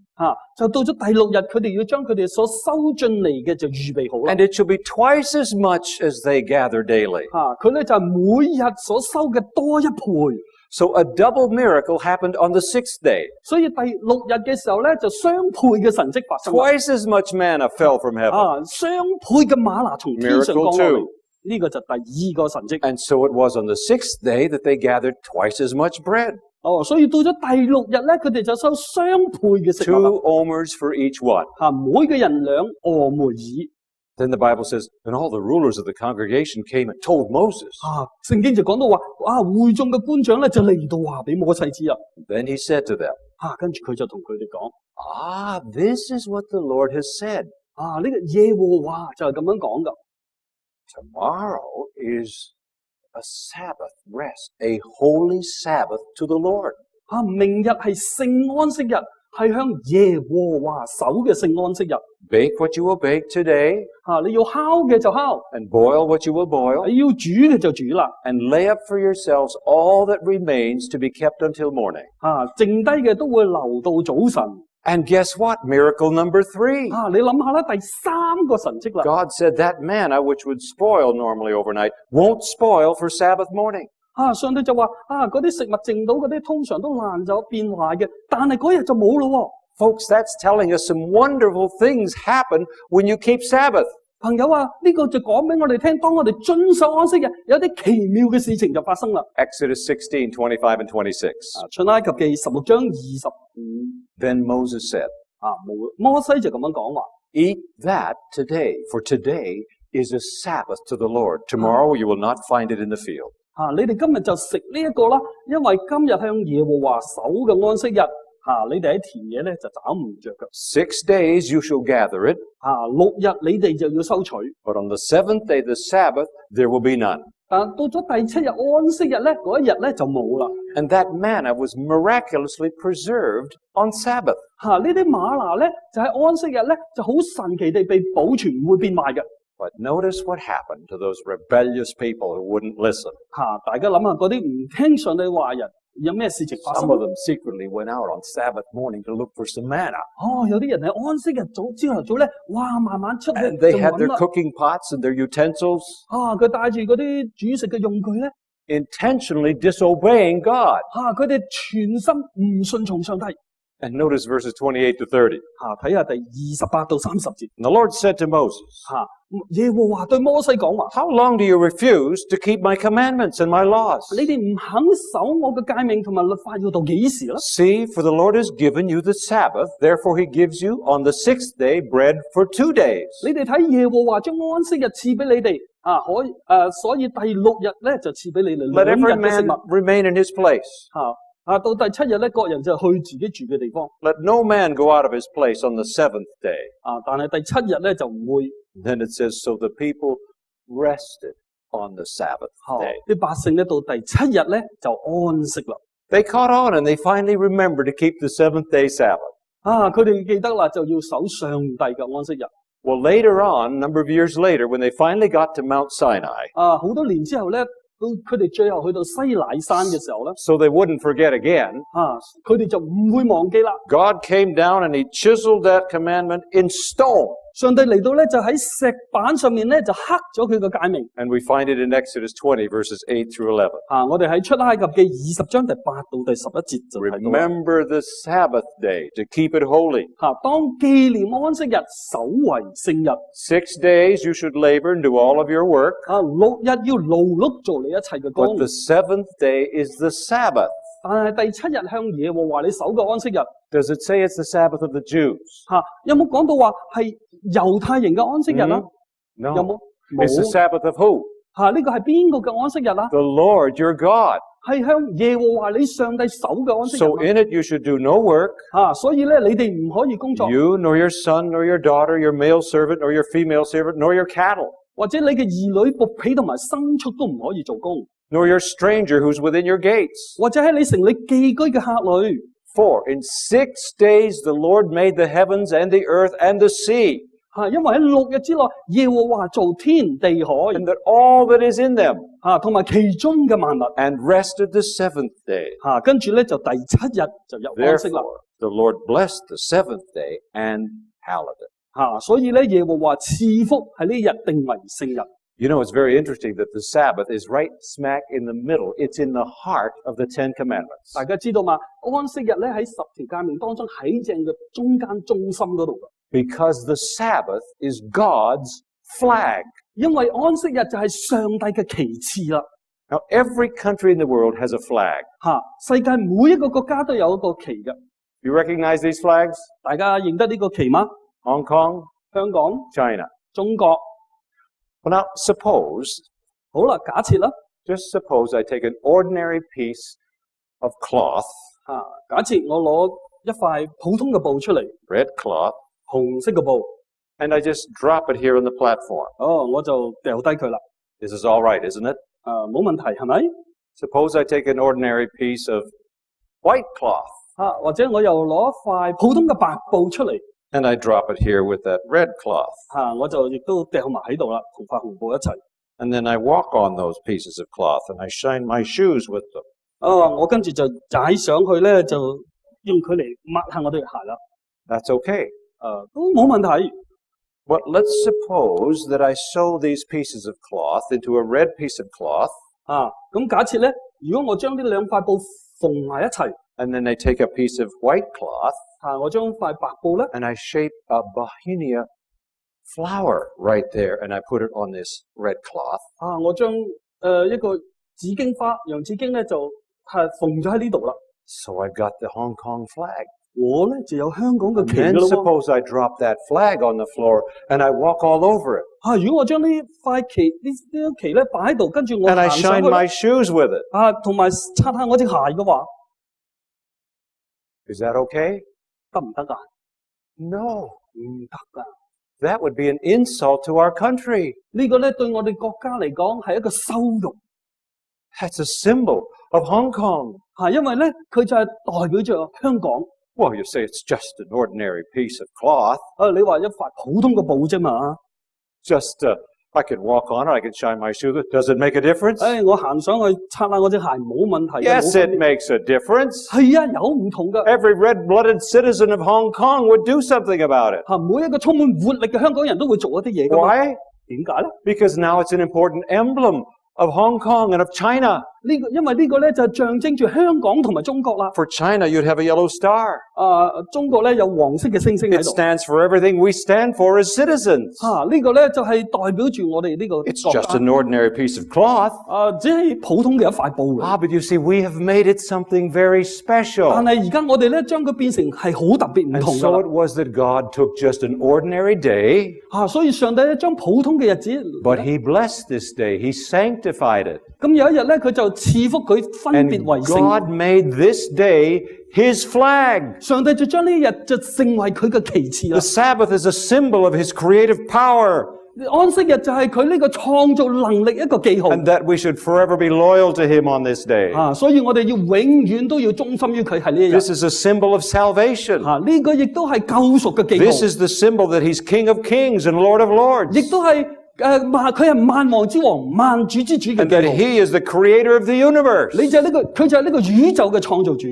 C: 就到咗第6日，佢哋要將佢哋所收進嚟嘅就預備好啦。
B: and it shall be twice as much as they gather daily.
C: 佢咧就係每日所收嘅多一倍。
B: So a double miracle happened on the 6th day.
C: 所以第6日嘅時候咧，就雙倍嘅神蹟發生。
B: Twice as much manna fell from heaven.
C: 雙倍嘅嗎哪從天上降落嚟。呢個就第2個神蹟。
B: And so it was on the 6th day that they gathered twice as much bread.
C: 所以到咗第6日咧，佢哋就收雙倍嘅食物。
B: 2 omers for each one.
C: 每個人2俄梅爾。
B: Then the Bible says, and all the rulers of the congregation came and told Moses.
C: 聖經就講到話，會眾嘅官長咧就嚟到話俾摩西知啦。
B: Then he said to them,
C: 跟住佢就同佢哋講，
B: this is what the Lord has said.
C: 呢個耶和華就係咁樣講噶。
B: Tomorrow is a Sabbath rest, a holy Sabbath to the Lord.
C: 明日係聖安息日，係向耶和華守嘅聖安息日。
B: Bake what you will bake today.
C: 你要烤嘅就烤
B: and boil what you will boil.
C: 你要煮嘅就煮啦。
B: And lay up for yourselves all that remains to be kept until morning.
C: 剩低嘅都會留到早晨。
B: And guess what? Miracle number 3.
C: 你諗下啦，第3個神蹟啦。
B: God said that manna which would spoil normally overnight won't spoil for Sabbath morning.
C: 上帝就話嗰啲食物剩到嗰啲通常都爛咗變壞嘅，但係嗰日就冇咯。
B: Folks, that's telling us some wonderful things happen when you keep Sabbath.
C: 朋友呢個就講俾我哋聽，當我哋遵守安息日，有啲奇妙嘅事情就發生啦。
B: Exodus 16:25 and 26.
C: 出埃及記16章25。
B: Then Moses said,
C: 摩西就咁樣講話
B: Eat that today, for today is a Sabbath to the Lord. Tomorrow you will not find it in the field.
C: 你哋今日就食呢一個啦，因為今日向耶和華守嘅安息日，你哋喺田野咧就找唔着㗎。
B: 6 days you shall gather it.
C: 6日你哋就要收取。
B: But on the 7th day, the Sabbath, there will be none.
C: 但到咗第7日安息日咧，嗰一日咧就冇啦。
B: And that manna was miraculously preserved on Sabbath.
C: 呢啲嗎哪咧就喺安息日咧就好神奇地被保存，唔會變壞嘅。
B: But notice what happened to those rebellious people who wouldn't listen.
C: 大家諗下嗰啲唔聽上帝話人有咩事情發生
B: Some of them secretly went out on Sabbath morning to look for some manna.
C: 有啲人係安息日朝頭早咧，慢慢出去
B: And they
C: 就
B: had
C: 揾
B: their
C: 啦。
B: cooking pots and their utensils,
C: 佢帶住嗰啲煮食嘅用具咧，
B: intentionally disobeying God.
C: 佢哋全心唔順從上帝。
B: And notice verses 28 to 30.
C: 睇下第28到30節。
B: And the Lord said to Moses,
C: 耶和華對摩西講話：
B: How long do you refuse to keep my commandments and my laws?
C: 你哋唔肯守我嘅誡命同埋律法，要到幾時啦？
B: See, for the Lord has given you the Sabbath, therefore he gives you on the 6th day bread for 2 days.
C: 你哋睇耶和華將安息日賜俾你哋，所以第6日咧就賜俾你哋
B: Let
C: 2
B: every
C: 日嘅食
B: man
C: 物。
B: remain in his place.
C: 到第7日咧，各人就去自己住嘅地方。
B: Let no man go out of his place on the 7th day.
C: 但係第7日咧就唔會。
B: Then it says, so the people rested on the Sabbath day.
C: 啲百姓咧到第7日咧就安息啦。
B: They caught on and they finally remembered to keep the 7th day Sabbath.
C: 佢哋記得啦，就要守上帝嘅安息日。
B: Well, later on, a number of years later, when they finally got to Mount Sinai,
C: 好多年之後咧，到佢哋最後去到西乃山嘅時候咧，
B: so they wouldn't forget again,
C: 佢哋就唔會忘記啦。
B: God came down and he chiseled that commandment in stone.
C: 上帝嚟到咧，就喺石板上面咧就刻咗佢個誡命。
B: And we find it in Exodus 20, verses 8 through 11.
C: 我哋喺出埃及記20章第8到第11節就睇到。
B: Remember the Sabbath day to keep it holy.
C: 當紀念安息日，守為聖日。
B: 6 days you should labor and do all of your work.
C: 6日要勞碌做你一切嘅工。
B: But the 7th day is the Sabbath.
C: 但係第7日向耶和華你守嘅安息日。
B: Does it say it's the Sabbath of the Jews?
C: 有冇講到話係猶太人嘅安息日啊？
B: No.
C: 有冇？
B: It's the Sabbath of who?
C: 呢個係邊個嘅安息日啊？
B: The Lord your God.
C: 係向耶和華你上帝守嘅安息日。
B: So in it you should do no work.
C: 所以咧你哋唔可以工作。
B: You, nor your son, nor your daughter, your male servant, nor your female servant, nor your cattle,
C: 或者你嘅兒女、僕婢同埋牲畜都唔可以做工。
B: nor your stranger who's within your gates.
C: 或者喺你城裏寄居嘅客旅。
B: For in 6 days the Lord made the heavens and the earth and the sea,
C: 因為喺6日之內，耶和華造天地海，
B: and that all that is in them,
C: 同埋其中嘅萬物，
B: and rested the seventh day.
C: 跟住咧就第7日就有安息啦。
B: Therefore, the Lord blessed the seventh day and hallowed it.
C: 所以咧耶和華賜福喺呢日定為聖日。
B: You know, it's very interesting that the Sabbath is right smack in the middle. It's in the heart of the Ten Commandments.
C: 大家知道嘛？安息日咧喺10條誡命當中喺正嘅中間中心嗰度。
B: Because the Sabbath is God's flag.
C: 因為安息日就係上帝嘅旗幟啦。
B: Now, every country in the world has a flag.
C: 世界每一個國家都有一個旗嘅。
B: You recognize these flags?
C: 大家認得呢個旗嗎？
B: Hong Kong,
C: 香港、
B: China.
C: 中國。
B: Well, now, suppose,
C: 好啦，假設啦，
B: just suppose I take an ordinary piece of cloth,
C: 假設我攞一塊普通嘅布出嚟，
B: red cloth,
C: 紅色嘅布，
B: and I just drop it here on the platform.
C: 我就掉低佢啦。
B: This is all right, isn't it?
C: 冇問題係咪？
B: Suppose I take an ordinary piece of white cloth,
C: 或者我又攞一塊普通嘅白布出嚟，
B: and I drop it here with that red cloth.
C: 我就亦都掉埋喺度啦，同塊紅布一齊。
B: And then I walk on those pieces of cloth, and I shine my shoes with them.
C: 我跟住就踩上去咧，就用佢嚟抹下我對鞋啦。
B: That's okay.
C: 都冇問題。
B: But let's suppose that I sew these pieces of cloth into a red piece of cloth,
C: 咁假設咧，如果我將呢兩塊布縫埋一齊，
B: and then I take a piece of white cloth,
C: 我將塊白布咧，
B: and I shape a Bauhinia flower right there, and I put it on this red cloth.
C: 我將一個紫荊花、洋紫荊咧就縫咗喺呢度啦。
B: So I've got the Hong Kong flag.
C: 我咧就有香港嘅旗
B: Then
C: 㗎咯喎。
B: suppose I drop that flag on the floor, and I walk all over it,
C: 如果我將呢塊旗呢張旗咧擺喺度，跟住我
B: and I
C: 行上
B: shine
C: 去
B: my shoes with it.
C: 同埋擦下我隻鞋嘅話，
B: Is that okay?
C: 得唔得㗎？
B: No.
C: 唔得㗎。
B: That would be an insult to our country.
C: 呢個咧對我哋國家嚟講係一個羞辱。
B: That's a symbol of Hong Kong.
C: 因為咧佢就係代表着香港。
B: Well, you say it's just an ordinary piece of cloth.
C: 你話一塊普通嘅布啫嘛。
B: Just, I can walk on it, I can shine my shoes. Does it make a difference?
C: 我行上去擦下我隻鞋冇問題。
B: Yes, it makes a difference.
C: 係有唔同㗎。
B: Every red-blooded citizen of Hong Kong would do something about it.
C: 每一個充滿活力嘅香港人都會做一啲嘢㗎嘛。
B: Why?
C: 點解咧？
B: Because now it's an important emblem of Hong Kong and of China.
C: 因為呢個咧就係象徵住香港同埋中國啦。
B: For China, you'd have a yellow star.
C: 中國咧有黃色嘅星星喺
B: It
C: 度。
B: stands for everything we stand for as citizens.
C: 呢個咧就係代表住我哋呢個
B: It's
C: 國
B: just
C: 家。
B: an ordinary piece of cloth.
C: 只係普通嘅一塊布嚟。
B: But you see, we have made it something very
C: 但
B: special.
C: 係而家我哋咧將佢變成係好特別唔
B: And
C: 同㗎
B: so
C: 啦
B: it was that God took just an ordinary day,
C: 所以上帝咧將普通嘅日子，
B: but He blessed this day. He sanctified it.
C: 咁有一日咧佢就賜福佢分
B: And
C: 別為聖。
B: God made this day His flag.
C: 上帝就將呢一日就成為佢嘅旗幟
B: The
C: 啦。
B: Sabbath is a symbol of His creative power,
C: 安息日就係佢呢個創造能力一個記號。
B: and that we should forever be loyal to Him on this day.
C: 所以我哋要永遠都要忠心於佢係呢一日。
B: This is a symbol of salvation.
C: 呢個亦都係救贖嘅記號。
B: This is the symbol that He's King of Kings and Lord of Lords,
C: 亦都係佢係萬王之王、萬主之主嘅
B: and that
C: 記號。
B: He is the creator of the universe.
C: 佢就係呢個宇宙嘅創造主。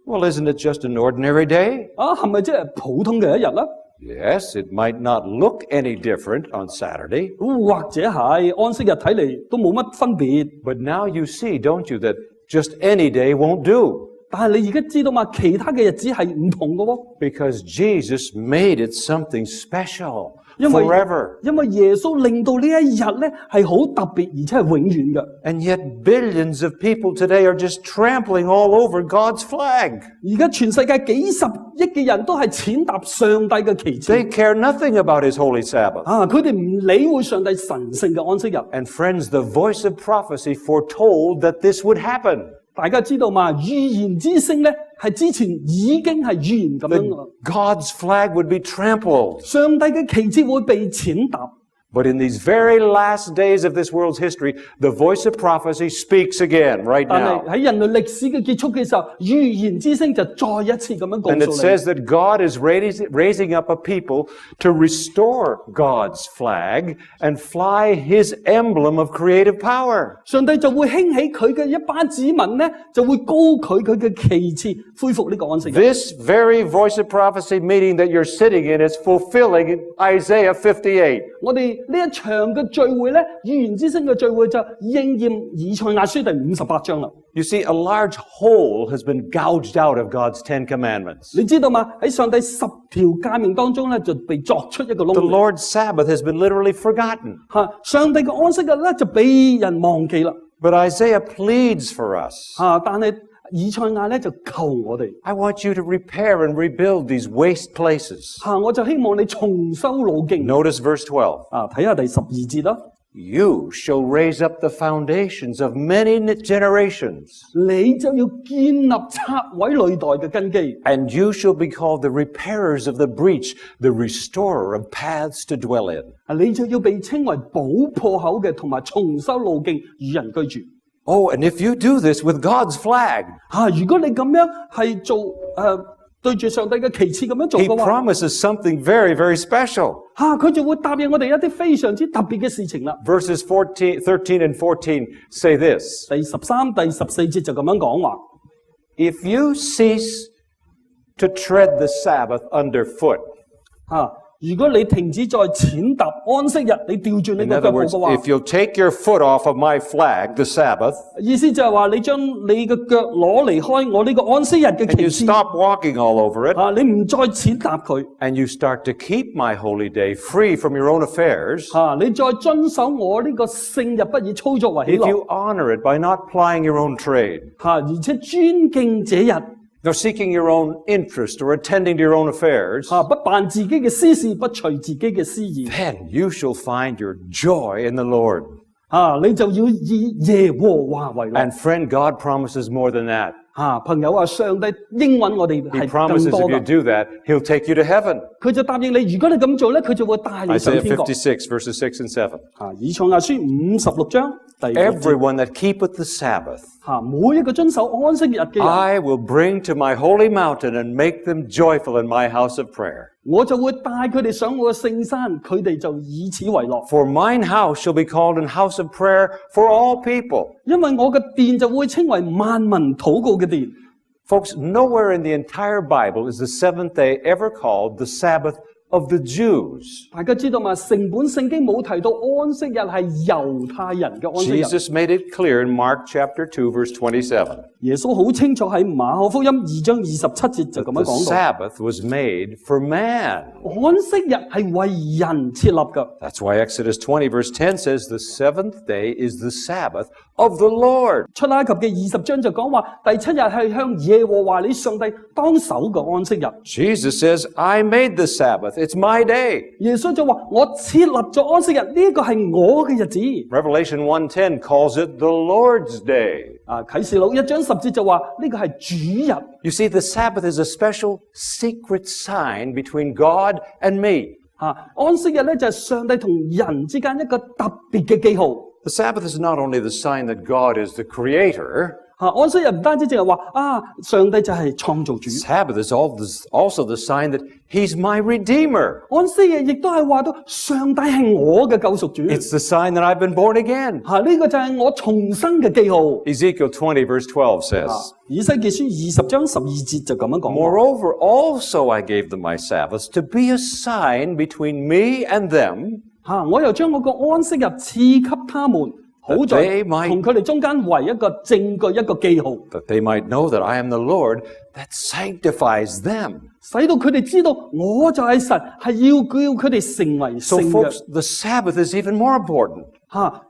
B: Well, isn't it just an ordinary day?
C: 係咪即係普通嘅一日咧？
B: Yes, it might not look any different on Saturday,
C: 或者係安息日睇嚟都冇乜分別。
B: but now you see, don't you, that just any day won't do,
C: 但係你而家知道嘛？其他嘅日子係唔同嘅喎。
B: because Jesus made it something special
C: 因為
B: forever.
C: 因為耶穌令到呢一日咧係好特別，而且係永遠嘅。
B: And yet billions of people today are just trampling all over God's flag.
C: 而家全世界幾十億嘅人都係踐踏上帝嘅旗幟。
B: They care nothing about His holy Sabbath.
C: 佢哋唔理會上帝神聖嘅安息日。
B: And friends, the voice of prophecy foretold that this would happen.
C: 大家知道嘛？預言之聲咧係之前已經係預言咁樣
B: That God's flag would be trampled.
C: 上帝嘅旗幟會被踐踏。
B: But in these very last days of this world's history, the voice of prophecy speaks again right
C: 但
B: now.
C: 係喺人類歷史嘅結束嘅時候，預言之聲就再一次咁樣告
B: And it
C: 訴你。
B: says that God is raising up a people to restore God's flag and fly His emblem of creative power.
C: 上帝就會興起佢嘅一班子民呢，就會高舉佢嘅旗幟，恢復呢個安息日。
B: This very voice of prophecy meeting that you're sitting in is fulfilling Isaiah 58.
C: 我哋呢一場嘅聚會呢，預言之聲嘅聚會就應驗以賽亞書第58章啦。
B: You see, a large hole has been gouged out of God's 10 commandments.
C: 你知道嗎？喺上帝10條誡命當中呢，就被鑿出一個
B: The
C: 窿。
B: Lord's Sabbath has been literally forgotten.
C: 上帝嘅安息日呢，就俾人忘記啦。
B: But Isaiah pleads for us.
C: 但係以賽亞呢，就求我哋。
B: I want you to repair and rebuild these waste places.
C: 我就希望你重修路徑。
B: Notice verse 12.
C: 睇下第12節啦。
B: You shall raise up the foundations of many generations,
C: 你就要建立拆毀歷代嘅根基。
B: and you shall be called the repairers of the breach, the restorer of paths to dwell in.
C: 你就要被稱為補破口嘅，同埋重修路徑與人居住。
B: Oh, and if you do this with God's flag,
C: 如果你咁樣係做對住上帝嘅旗幟咁樣做
B: He
C: 嘅話，
B: promises something very, very special.
C: 佢就會答應我哋一啲非常之特別嘅事情啦。
B: Verses 13 and 14 say this.
C: 第13、第14節就咁樣講話。
B: If you cease to tread the Sabbath underfoot,
C: 如果你停止再踐踏安息日，你調轉你
B: in
C: 個
B: other
C: 腳步
B: words,
C: 嘅話，
B: if you'll take your foot off of my flag, the Sabbath,
C: 意思就係話你將你嘅腳攞離開我呢個安息日嘅
B: and you
C: 旗幟，
B: stop walking all over it,
C: 你唔再踐踏佢，
B: and you start to keep my holy day free from your own affairs,
C: 你再遵守我呢個聖日不以操作為喜
B: if
C: 樂，
B: you honor it by not plying your own trade,
C: 而且尊敬這日，
B: nor seeking your own interest or attending to your own affairs,
C: 不辦自己嘅私事，不隨自己嘅私意，
B: then you shall find your joy in the Lord.
C: 你就要以耶和華為樂。
B: And friend, God promises more than that.
C: 朋友啊，上帝應允我哋
B: He
C: 係更
B: promises
C: 多
B: if you
C: 嘅，
B: do that, He'll take you to heaven.
C: 佢就答應你，如果你咁做咧，佢就會帶你上
B: Isaiah
C: 天國。
B: 56, verses 6 and 7.
C: 以賽亞書56章第6節。
B: Everyone that keepeth the Sabbath,
C: 每一個遵守安息日嘅人，
B: I will bring to my holy mountain and make them joyful in my house of prayer.
C: 我就會帶佢哋上我嘅聖山，佢哋就以此為樂。
B: For mine house shall be called an house of prayer for all people.
C: 因為我嘅殿就會稱為萬民禱告嘅殿。
B: Folks, nowhere in the entire Bible is the seventh day ever called the Sabbath of the Jews.
C: 大家知道嘛？成本聖經冇提到安息日係猶太人嘅安息日。
B: Jesus made it clear in Mark chapter 2, verse 27.
C: 耶穌好清楚喺馬可福音2章27節就咁樣
B: The
C: 講到，
B: Sabbath was made for man.
C: 安息日係為人設立嘅。
B: That's why Exodus 20, verse 10 says the seventh day is the Sabbath of the Lord.
C: 出埃及嘅20章就講話，第7日係向耶和華你上帝當守嘅安息日。
B: Jesus says, I made the Sabbath. It's my day.
C: 耶穌就話：我設立咗安息日，呢個係我嘅日子。
B: Revelation 1:10 calls it the Lord's day.
C: 啟示錄1章10節就話呢個係主日。
B: You see, the Sabbath is a special secret sign between God and me.
C: 安息日咧就係上帝同人之間一個特別嘅記號。
B: The Sabbath is not only the sign that God is the creator,
C: 安息日唔單止淨係話上帝就係創造主。
B: Sabbath is also the sign that He's my Redeemer.
C: 安息日亦都係話到上帝係我嘅救贖主。
B: It's the sign that I've been born again.
C: 呢個就係我重生嘅記號。
B: Ezekiel 20, verse 12 says,
C: 以西結書20章12節就咁樣講。
B: Moreover, also I gave them my Sabbaths to be a sign between me and them,
C: 我又將我個安息日賜給他們，好在
B: they might-
C: 同佢哋中間為一個證據，一個記號，
B: that they might know that I am the Lord that sanctifies them.
C: 使到佢哋知道我就係神，係要叫佢哋成為
B: So
C: 聖嘅。
B: folks, the Sabbath is even more important.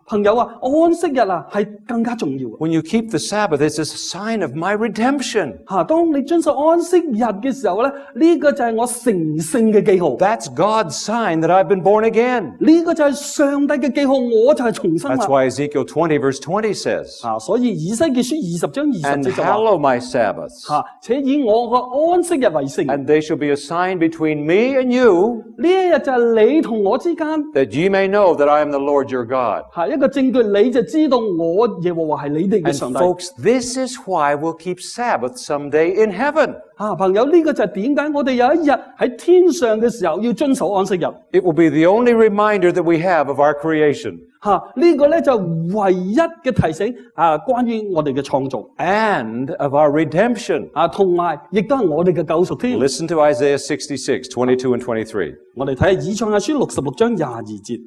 C: 朋友啊，安息日啊係更加重要嘅。
B: When you keep the Sabbath, it's a sign of my redemption.
C: 當你遵守安息日嘅時候咧，呢個就係我成聖嘅記號。
B: That's God's sign that I've been born again.
C: 呢個就係上帝嘅記號，我就係重生啦。
B: That's why Ezekiel 20 verse 20 says,
C: 所以以西結書20章20
B: And
C: 節就話
B: hallow my Sabbaths,
C: 且以我嘅安息日為聖。
B: and they shall be a sign between me and you,
C: 呢一日就係你同我之間，
B: that ye may know that I am the Lord your God.
C: 一個證據，你就知道我耶和華係你哋嘅
B: And
C: 上帝。
B: folks, this is why we'll keep Sabbath someday in heaven.
C: 朋友，呢個就係點解我哋有一日喺天上嘅時候要遵守安息日。
B: It will be the only reminder that we have of our creation.
C: 呢個咧就唯一嘅提醒關於我哋嘅創造
B: and of our redemption.
C: 同埋亦都係我哋嘅救贖添。
B: Listen to Isaiah 66, 22 and 23.
C: 我哋睇下以賽亞書66章22節。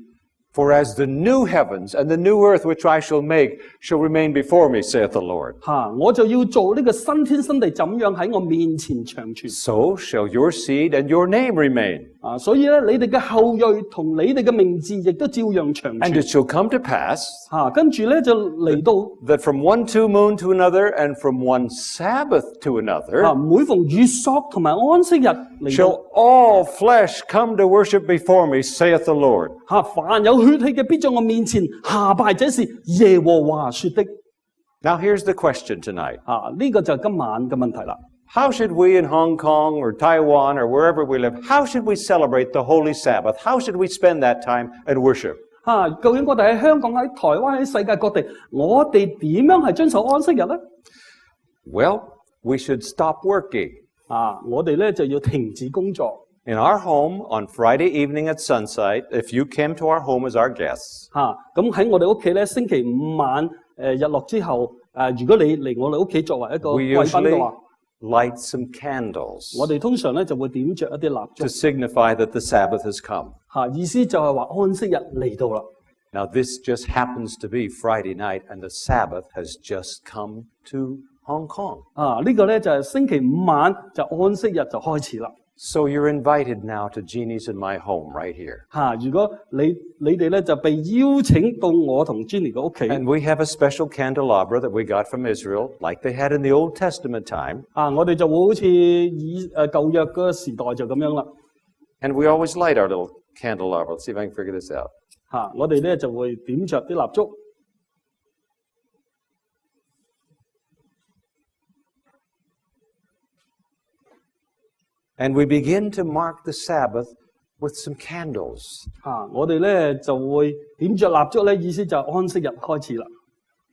B: For as the new heavens and the new earth which I shall make shall remain before me, saith the Lord.
C: 我就要做呢個新天新地，怎樣喺我面前長存。
B: So shall your seed and your name remain.
C: 所以咧，你哋嘅後裔同你哋嘅名字亦都照樣長
B: And
C: 存。
B: it shall come to pass
C: 跟住咧就嚟到
B: that from one new moon to another and from one Sabbath to another
C: 每逢月朔同埋安息日嚟
B: shall
C: 到
B: all flesh come to worship before me, saith the Lord.
C: 凡有血氣嘅必在我面前下拜，這是耶和華說的。
B: Now here's the question tonight.
C: 呢個就係今晚嘅問題啦。
B: How should we in Hong Kong or Taiwan or wherever we live, how should we celebrate the Holy Sabbath? How should we spend that time and worship?
C: 究竟我哋喺香港、喺台灣、喺世界各地，我哋點樣係遵守安息日咧？
B: Well, we should stop working.
C: 我哋咧就要停止工作。
B: In our home on Friday evening at sunset, if you came to our home as our guests,
C: 咁喺我哋屋企咧，星期五晚日落之後，如果你嚟我哋屋企作為一個
B: we
C: 貴賓嘅
B: usually
C: 話，
B: light some candles
C: 我哋通常咧就會點着一啲蠟
B: to
C: 燭，
B: signify that the Sabbath has come.
C: 意思就係話安息日嚟到啦。
B: Now, this just happens to be Friday night, and the Sabbath has just come to Hong Kong.
C: 呢個咧就係星期五晚就安息日就開始啦。
B: So you're invited now to Jeannie's and my home right here.
C: 如果你哋咧就被邀請到我同 Jenny 嘅屋企，
B: And we have a special candelabra that we got from Israel, like they had in the Old Testament time.
C: 我哋就會好似以舊約嘅時代就咁樣啦。
B: And we always light our little candelabra. Let's see if I can figure this out.
C: 我哋咧就會點着啲蠟燭。
B: And we begin to mark the Sabbath with some candles.
C: 我哋咧就會點着蠟燭咧，意思就係安息日開始啦。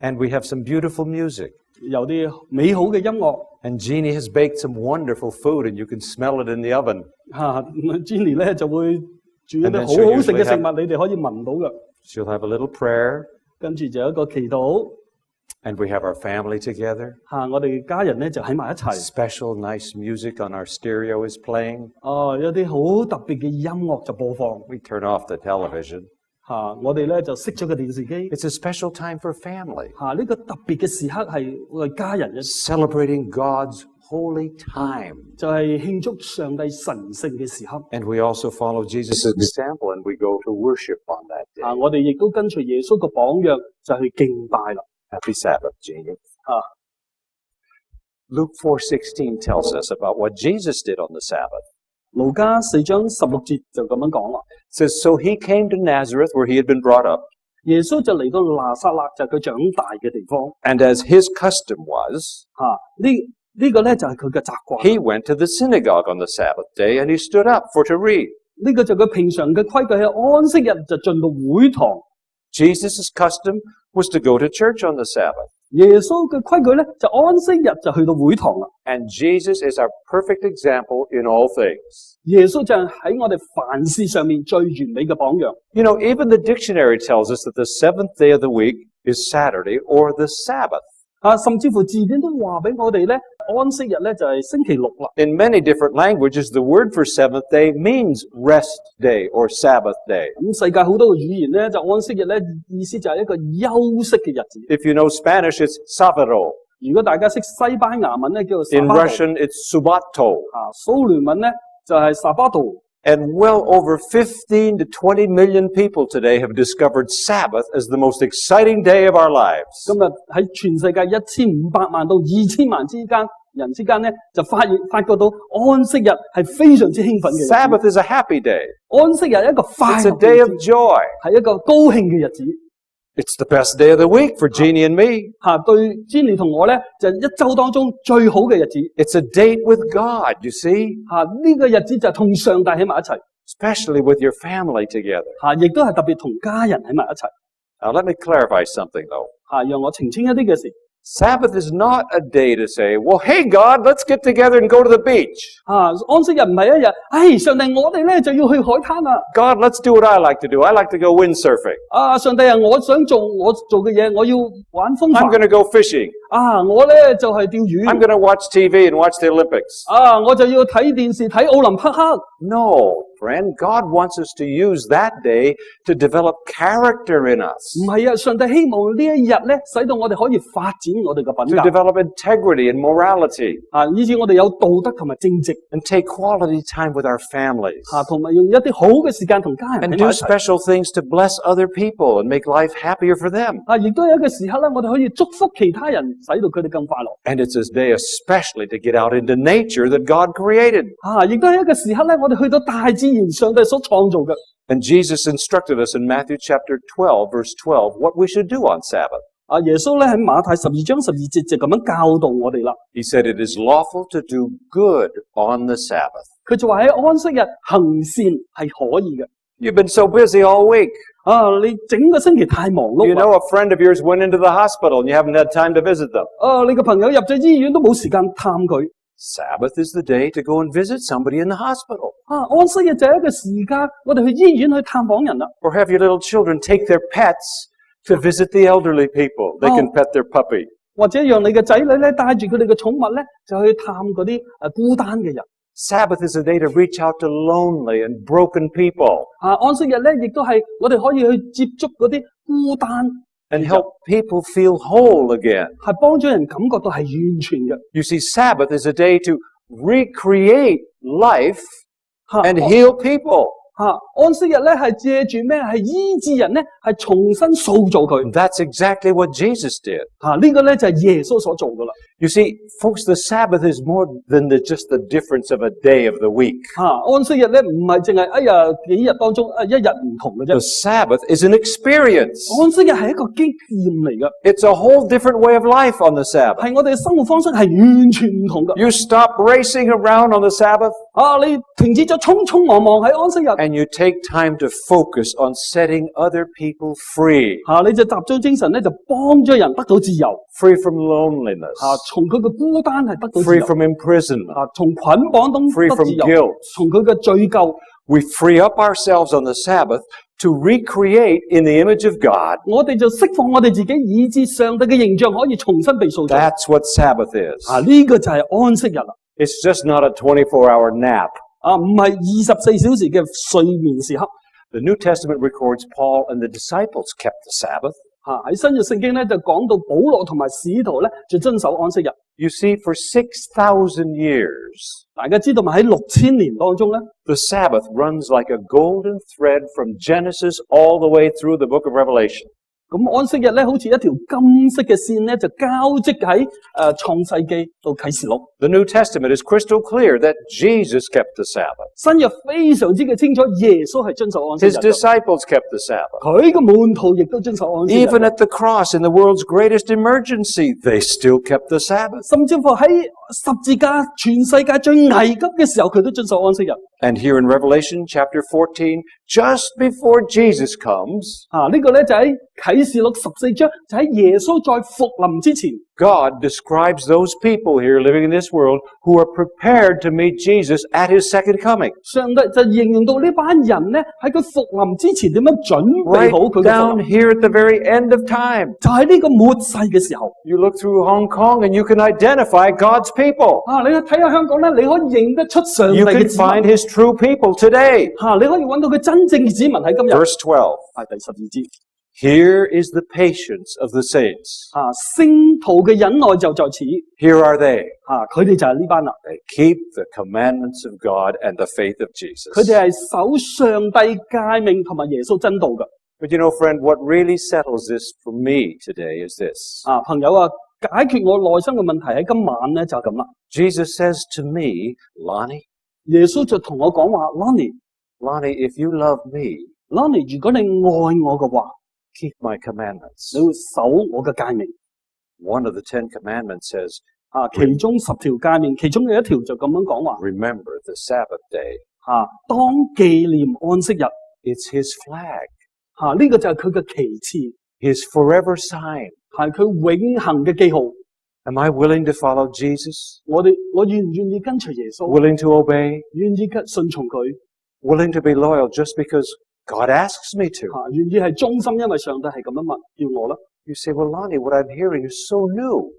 B: And we have some beautiful music.
C: 有啲美好嘅音樂。
B: And Jeannie has baked some wonderful food, and you can smell it in the oven.
C: Jenny 咧就會煮一啲
B: And then
C: 好
B: she'll
C: 好食嘅
B: usually
C: 食物，你哋可以聞到嘅。
B: She'll have a little prayer,
C: 跟住就有一個祈禱。
B: and we have our family together.
C: 我哋家人咧就喺埋一齊。
B: Special nice music on our stereo is playing.
C: 有啲好特別嘅音樂就播放。
B: We turn off the television.
C: 我哋咧就熄咗個電視機。
B: It's a special time for family,
C: 呢個特別嘅時刻係我哋家人嘅，
B: celebrating God's holy time.
C: 就係慶祝上帝神聖嘅時刻。
B: And we also follow Jesus' example, and we go to worship on that day.
C: 我哋亦都跟隨耶穌嘅榜樣，就去敬拜啦。
B: Happy Sabbath, Jeannie. Luke 4:16 tells us about what Jesus did on the Sabbath.
C: 路加4章16節就咁樣講啦。
B: It says, So he came to Nazareth where he had been brought up,
C: 耶穌就嚟到拿撒勒，就係佢長大嘅地方。
B: and as his custom was,
C: 呢個咧就係佢嘅習慣。
B: he went to the synagogue on the Sabbath day, and he stood up for to read.
C: 呢個就佢平常嘅規矩，係安息日就進到會堂。
B: Jesus' custom was to go to church on the Sabbath.
C: 耶穌嘅規矩咧就安息日就去到會堂啦。
B: And Jesus is our perfect example in all things.
C: 耶穌就係喺我哋凡事上面最完美嘅榜樣。
B: You know, even the dictionary tells us that the seventh day of the week is Saturday or the Sabbath.
C: 甚至乎字典都話俾我哋咧，安息日咧就係星期六啦。
B: In many different languages, the word for seventh day means rest day or Sabbath day.
C: 咁世界好多嘅語言咧，就安息日咧意思就係一個休息嘅日子。
B: If you know Spanish, it's sábado.
C: 如果大家識西班牙文咧，叫做
B: In
C: Sabado。
B: Russian, it's subato.
C: 蘇聯文咧就係 Sabado。
B: And well over 15 to 20 million people today have discovered Sabbath as the most exciting day of our lives.
C: 今日喺全世界1500萬到2000萬人之間咧，就發覺到安息日係非常之興奮嘅日子。
B: Sabbath is a happy day.
C: 安息日係一個快
B: It's a
C: 樂嘅
B: day
C: 日
B: of
C: 子，
B: joy.
C: 係一個高興嘅日子。
B: It's the best day of the week for Jeannie and me.
C: 對 Jenny 同我咧，就係一周當中最好嘅日子。
B: It's a date with God, you see,
C: 呢個日子就同上帝喺埋一齊。
B: especially with your family together.
C: 亦都係特別同家人喺埋一齊。
B: Now, let me clarify something, though.
C: 讓我澄清一啲嘅事。
B: Sabbath is not a day to say, well, hey, God, let's get together and go to the beach.
C: 安息日唔係一日，上帝我哋咧就要去海灘啦。
B: God, let's do what I like to do. I like to go windsurfing.
C: 上帝我想做我做嘅嘢，我要玩風
B: I'm
C: 帆。
B: going to go fishing.
C: 我咧就係釣
B: I'm
C: 魚。
B: going to watch TV and watch the Olympics.
C: 我就要睇電視睇奧林匹克。
B: No, friend, God wants us to use that day to develop character in us,
C: 唔係上帝希望呢一日咧，使到我哋可以發展我哋嘅品
B: to
C: 格，
B: develop integrity and morality,
C: 以致我哋有道德同埋正直，
B: and take quality time with our families,
C: 同埋用一啲好嘅時間同家人
B: and
C: 喺
B: do
C: 埋一齊。
B: special things to bless other people and make life happier for them.
C: 亦都有一個時刻咧，我哋可以祝福其他人，使到佢哋更快樂。
B: And it's this day especially to get out into nature that God created.
C: 亦都係一個時刻咧，我哋去到大自然，上帝所創造嘅。
B: And Jesus instructed us in Matthew chapter 12, verse 12, what we should do on Sabbath.
C: 耶穌咧喺馬太12章12節就咁樣教導我哋啦。
B: He said it is lawful to do good on the Sabbath.
C: 佢就話喺安息日行善係可以嘅。
B: You've been so busy all week.
C: 你整個星期太忙碌
B: You
C: 啦。
B: know a friend of yours went into the hospital and you haven't had time to visit them.
C: 你個朋友入咗醫院都冇時間探佢。
B: Sabbath is the day to go and visit somebody in the hospital.
C: 安息日就係一個時間，我哋去醫院去探訪人啦。
B: Or have your little children take their pets to visit the elderly people. They can pet their puppy.
C: 或者讓你嘅仔女咧帶住佢哋嘅寵物咧，就去探嗰啲孤單嘅人。
B: Sabbath is a day to reach out to lonely and broken people
C: 安息日咧，亦都係我哋可以去接觸嗰啲孤單，
B: and help people feel whole again.
C: 係幫助人感覺到係完全嘅。
B: You see, Sabbath is a day to recreate life
C: 嚇
B: and heal people.
C: 安息日咧係借住咩？係醫治人咧，係重新塑造佢。
B: And that's exactly what Jesus did.
C: 呢個咧就係耶穌所做噶啦。
B: You see, folks, the Sabbath is more than just the difference of a day of the week.
C: 安息日咧唔係淨係幾日當中一日唔同嘅啫。
B: The Sabbath is an experience.
C: 安息日係一個經驗嚟噶，
B: It's a whole different way of life on the Sabbath.
C: 係我哋嘅生活方式係完全唔同噶。
B: You stop racing around on the Sabbath
C: 你停止咗匆匆忙忙喺安息日，
B: and you take time to focus on setting other people free,
C: 你就集中精神咧，就幫咗人得到自由，
B: free from loneliness,
C: 從佢嘅孤單係得到自
B: free
C: 由，
B: from imprisonment,
C: 從捆綁中
B: free
C: 得
B: from
C: 自由，
B: guilt.
C: 從佢嘅罪疚。
B: We free up ourselves on the Sabbath to recreate in the image of God.
C: 我哋就釋放我哋自己，以致上帝嘅形象可以重新被塑造。
B: That's what Sabbath is.
C: 呢個就係安息日啦。
B: It's just not a 24-hour nap.
C: 唔係24小時嘅睡眠時刻。
B: The New Testament records Paul and the disciples kept the Sabbath.
C: 喺新約聖經咧就講到保羅同埋使徒咧就遵守安息日。
B: You see, for 6,000 years,
C: 大家知道咪喺6000年當中咧，
B: the Sabbath runs like a golden thread from Genesis all the way through the book of Revelation.
C: 咁安息日咧好似一條金色嘅線咧就交織喺創世記到啟示錄。
B: The New Testament is crystal clear that Jesus kept the Sabbath.
C: 新約非常之嘅清楚，耶穌係遵守安息
B: His
C: 日嘅，
B: disciples kept the Sabbath.
C: 佢嘅門徒亦都遵守安息日。
B: Even at the cross in the world's greatest emergency, they still kept the Sabbath.
C: 甚至乎喺十字架全世界最危急嘅時候，佢都遵守安息日。
B: And here in Revelation chapter 14, just before Jesus comes,
C: 呢個咧就喺啟示錄14章，就喺耶穌再復臨之前。
B: God describes those people here living in this world who are prepared to meet Jesus at his second coming.
C: 上帝就形容到呢班人咧喺佢復臨之前點樣準備
B: Right
C: 好佢嘅復
B: down
C: 臨，
B: here at the very end of time.
C: 就喺呢個末世嘅時候。
B: You look through Hong Kong and you can identify God's people.
C: 你去睇下香港咧，你可以認得出上帝
B: You
C: 嘅
B: can
C: 子民。
B: find his true people today.
C: 你可以揾到佢真正嘅子民喺今日。
B: Verse 12.
C: 第12節。
B: Here is the patience of the saints.
C: 聖徒嘅忍耐就在此。
B: Here are they.
C: 佢哋就係呢班啦。
B: They keep the commandments of God and the faith of Jesus.
C: 佢哋係守上帝誡命同埋耶穌真道嘅。
B: But you know, friend, what really settles this for me today is this.
C: 朋友啊，解決我內心嘅問題喺今晚咧就係咁啦。
B: Jesus says to me, Lonnie,
C: 耶穌就同我講話
B: Lonnie, if you love me,
C: ，Lonnie， 如果你愛我嘅話，
B: keep my commandments.
C: 你會守我嘅誡命。
B: One of the 10 commandments says,
C: 其中10條誡命，其中有一條就咁樣講話，
B: remember the Sabbath day.
C: 當紀念安息日。
B: It's his flag,
C: 呢個就係佢嘅旗幟，
B: his forever sign.
C: 係佢永恆嘅記號。
B: Am I willing to follow Jesus?
C: 我願唔願意跟隨耶穌？
B: Willing to obey?
C: 願意順從佢？
B: Willing to be loyal just because God asks me to?
C: 願意係忠心，因為上帝係咁樣問叫我啦。
B: You say, well, Lonnie, what I'm hearing is so new.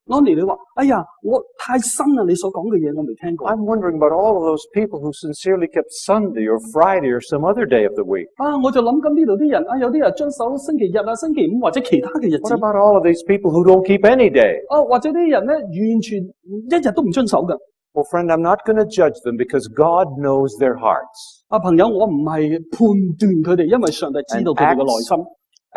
C: Lonnie， 你話，哎呀，我太新啦！你所講嘅嘢我未聽過。
B: I'm wondering about all of those people who sincerely kept Sunday or Friday or some other day of the week.
C: 我就諗緊呢度啲人，有啲人遵守星期日啊、星期五或者其他嘅日子。
B: What about all of these people who don't keep any day?
C: 或者啲人咧完全一日都唔遵守嘅。
B: Well, friend, I'm not going to judge them because God knows their hearts.
C: 朋友，我唔係判斷佢哋，因為上帝知道佢哋嘅內心。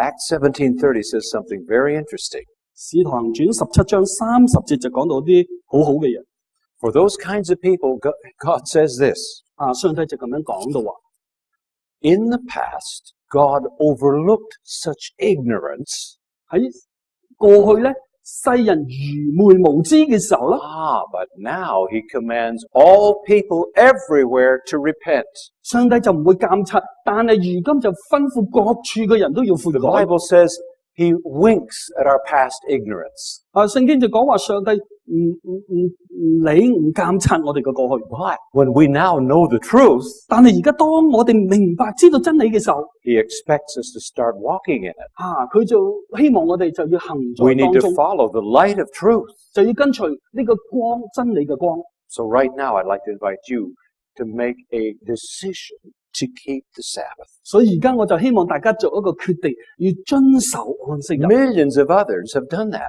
B: Acts 17:30 says something very interesting.
C: 使徒行傳17章30節就講到啲好好嘅人。
B: For those kinds of people, God says this.
C: 上帝就咁樣講到話
B: In the past, God overlooked such ignorance.
C: 喺過去咧，世人愚昧無知嘅時候咧，
B: But now he commands all people everywhere to repent.
C: 上帝就唔會監察，但係如今就吩咐各處嘅人都要悔
B: The
C: 改。
B: Bible says he winks at our past ignorance.
C: 聖經就講話上帝唔理唔監察我哋嘅過去。
B: But when we now know the truth,
C: 但係而家當我哋明白知道真理嘅時候，
B: he expects us to start walking in it.
C: 佢就希望我哋就要行
B: We
C: 在
B: need
C: 當
B: to
C: 中，
B: follow the light of truth.
C: 就要跟隨呢個光，真理嘅光。
B: So right now, I'd like to invite you to make a decision to keep the Sabbath.
C: 所以而家我就希望大家做一個決定，要遵守安息日。
B: Millions of others have done that.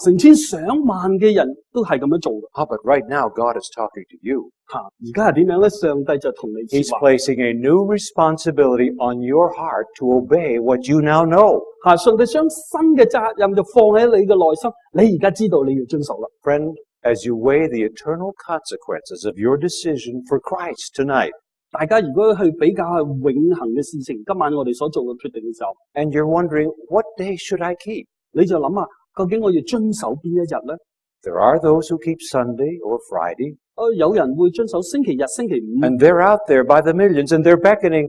C: 成千上萬嘅人都係咁樣做嘅。
B: But right now, God is talking to you.
C: 而家係點樣咧？上帝就同你
B: He's
C: 說話。
B: placing a new responsibility on your heart to obey what you now know.
C: 上帝將新嘅責任就放喺你嘅內心，你而家知道你要遵守啦。
B: Friend, as you weigh the eternal consequences of your decision for Christ tonight,
C: 大家如果去比較係永恆嘅事情，今晚我哋所做嘅決定嘅時候，
B: and you're wondering, what day should I keep?
C: 你就諗下，究竟我要遵守邊一日咧？
B: There are those who keep Sunday or Friday,
C: 有人會遵守星期日、星期五，
B: and they're out there by the millions, and they're beckoning,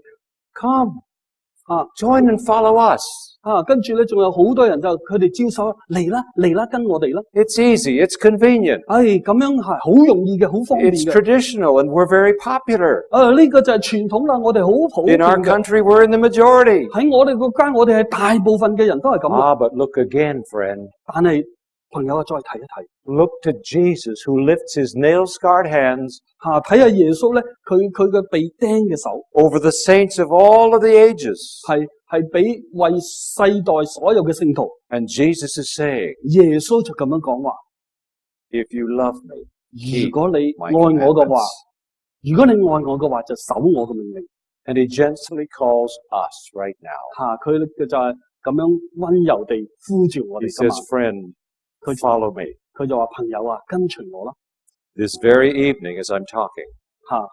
B: come, join and follow us.
C: 跟住咧仲有好多人就佢哋招手嚟啦，跟我哋啦。
B: It's easy, it's convenient,
C: 咁樣係好容易嘅，好方便
B: it's
C: 嘅。
B: traditional, and we're very popular.
C: 呢個就係傳統啦，我哋好普遍
B: In our
C: 嘅。
B: country, we're in the majority.
C: 喺我哋國家，我哋係大部分嘅人都係咁嘅。
B: But look again, friend.
C: 但係朋友啊，再睇一睇，
B: Look to Jesus who lifts his nail-scarred hands
C: 睇下耶穌咧，佢嘅被釘嘅手
B: over the saints of all of the ages.
C: 係俾為世代所有嘅聖徒。
B: And Jesus is saying,
C: 耶穌就咁樣講話：
B: if you love me,
C: 如果你
B: my
C: 愛我嘅話，
B: commandments.
C: 如果你愛我嘅話，就守我嘅命令。
B: And he gently calls us right now.
C: 佢就係咁樣溫柔地呼召我
B: He
C: 哋今
B: says,
C: 晚。
B: friend, follow me.
C: 佢就話：朋友啊，跟隨我啦。
B: This very evening as I'm talking,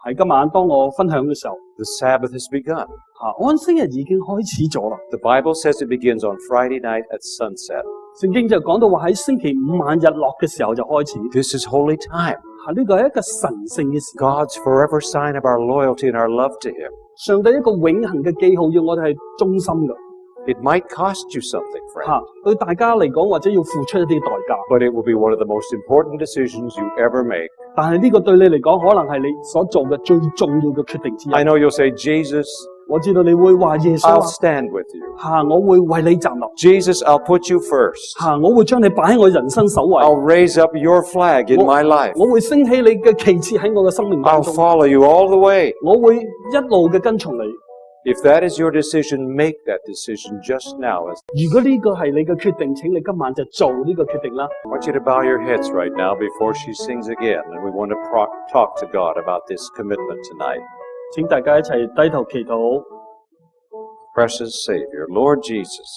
C: 喺今晚當我分享嘅時候，
B: the Sabbath has begun.
C: 安息日已經開始咗啦。
B: The Bible says it begins on Friday night at sunset.
C: 聖經就講到話喺星期五晚日落嘅時候就開始。
B: This is holy time.
C: 呢個係一個神聖嘅時間。
B: God's forever sign of our loyalty and our love to him.
C: 上帝一個永恆嘅記號，要我哋係忠心嘅。
B: It might cost you something, friend,
C: 對大家嚟講，或者要付出一啲代價。
B: but it will be one of the most important decisions you ever make.
C: 但係呢個對你嚟講，可能係你所做嘅最重要嘅決定之一。
B: I know you'll say, Jesus,
C: 我知道你會話耶穌
B: I'll stand with you.
C: 我會為你站立。
B: Jesus, I'll put you first.
C: 我會將你擺喺我人生首位。
B: I'll raise up your flag in my life.
C: 我會升起你嘅旗幟喺我嘅生命當
B: I'll
C: 中。
B: follow you all the way.
C: 我會一路嘅跟從你。
B: If that is your decision, make that decision just now. I
C: 如果呢個係你嘅決定，請你今晚就做呢個決定啦。
B: want you to bow your heads right now before she sings again, and we want to talk to God about this commitment tonight.
C: 請大家一齊低頭祈禱。
B: Precious Savior, Lord Jesus,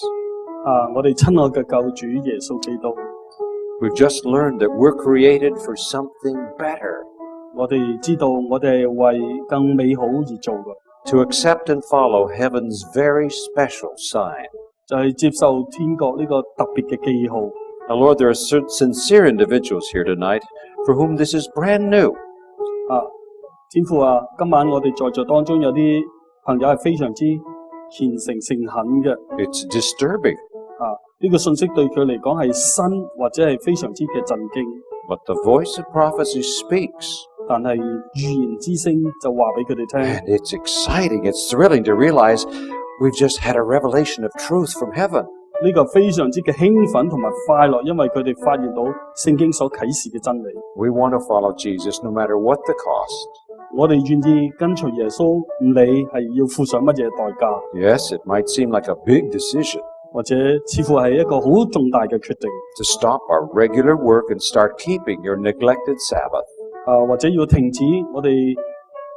C: 我哋親愛嘅救主耶穌基督，
B: we've just learned that we're created for something better,
C: 我哋知道我哋係為更美好而做嘅，
B: to accept and follow heaven's very special sign.
C: 就係接受天國呢個特別嘅記號。
B: Now, Lord, there are sincere individuals here tonight for whom this is brand new.
C: 天父啊，今晚我哋在座當中有啲朋友係非常之虔誠誠懇嘅。
B: It's disturbing,
C: 呢個信息對佢嚟講係新或者係非常之嘅震驚，
B: but the voice of prophecy speaks.
C: 但係預言之聲就話俾佢哋聽，
B: And it's exciting, it's thrilling to realize we've just had a revelation of truth from heaven.
C: 呢個非常之嘅興奮同埋快樂，因為佢哋發現到聖經所啟示嘅真理。
B: We want to follow Jesus no matter what the cost.
C: 我哋願意跟隨耶穌，唔理係要付上乜嘢代價，
B: Yes, it might seem like a big decision
C: 或者似乎係一個好重大嘅決定，
B: to stop our regular work and start keeping your neglected Sabbath.
C: 或者要停止我哋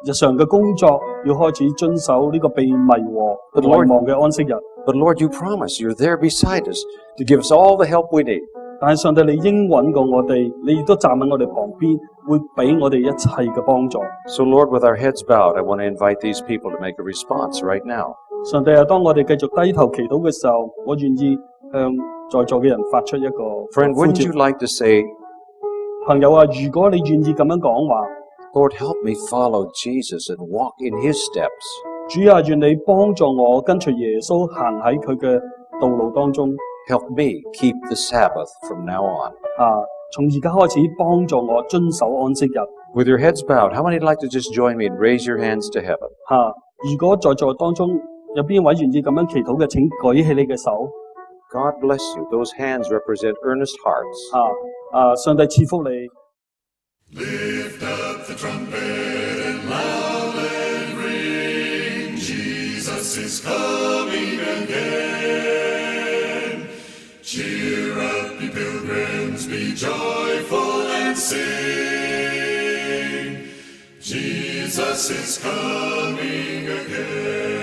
C: 日常嘅工作，要開始遵守呢個被迷惑、遺忘嘅安息日。
B: But Lord, you promise you're there beside us to give us all the help we need.
C: 但係上帝，你應允過我哋，你亦都站喺我哋旁邊，會俾我哋一切嘅幫助。
B: So Lord, with our heads bowed, I want to invite these people to make a response right now.
C: 上帝啊，當我哋繼續低頭祈禱嘅時候，我願意向在座嘅人發出一個
B: Friend,
C: 呼
B: wouldn't
C: 召
B: you。like to say,
C: 朋友啊，如果你願意咁樣講話，
B: Lord, help me follow Jesus and walk in his steps.
C: 主啊，願你幫助我跟隨耶穌行喺佢嘅道路當中。
B: Help me keep the Sabbath from now on.
C: 從而家開始幫助我遵守安息日。
B: With your heads bowed, how many would like to just join me and raise your hands to heaven?
C: 如果在座當中有邊位願意咁樣祈禱嘅，請舉起你嘅手。
B: God bless you. Those hands represent earnest hearts.
C: 上帝賜福你。
D: Lift up the trumpet and loud let ring. Jesus is coming again. Cheer up, ye pilgrims, be joyful and sing. Jesus is coming again.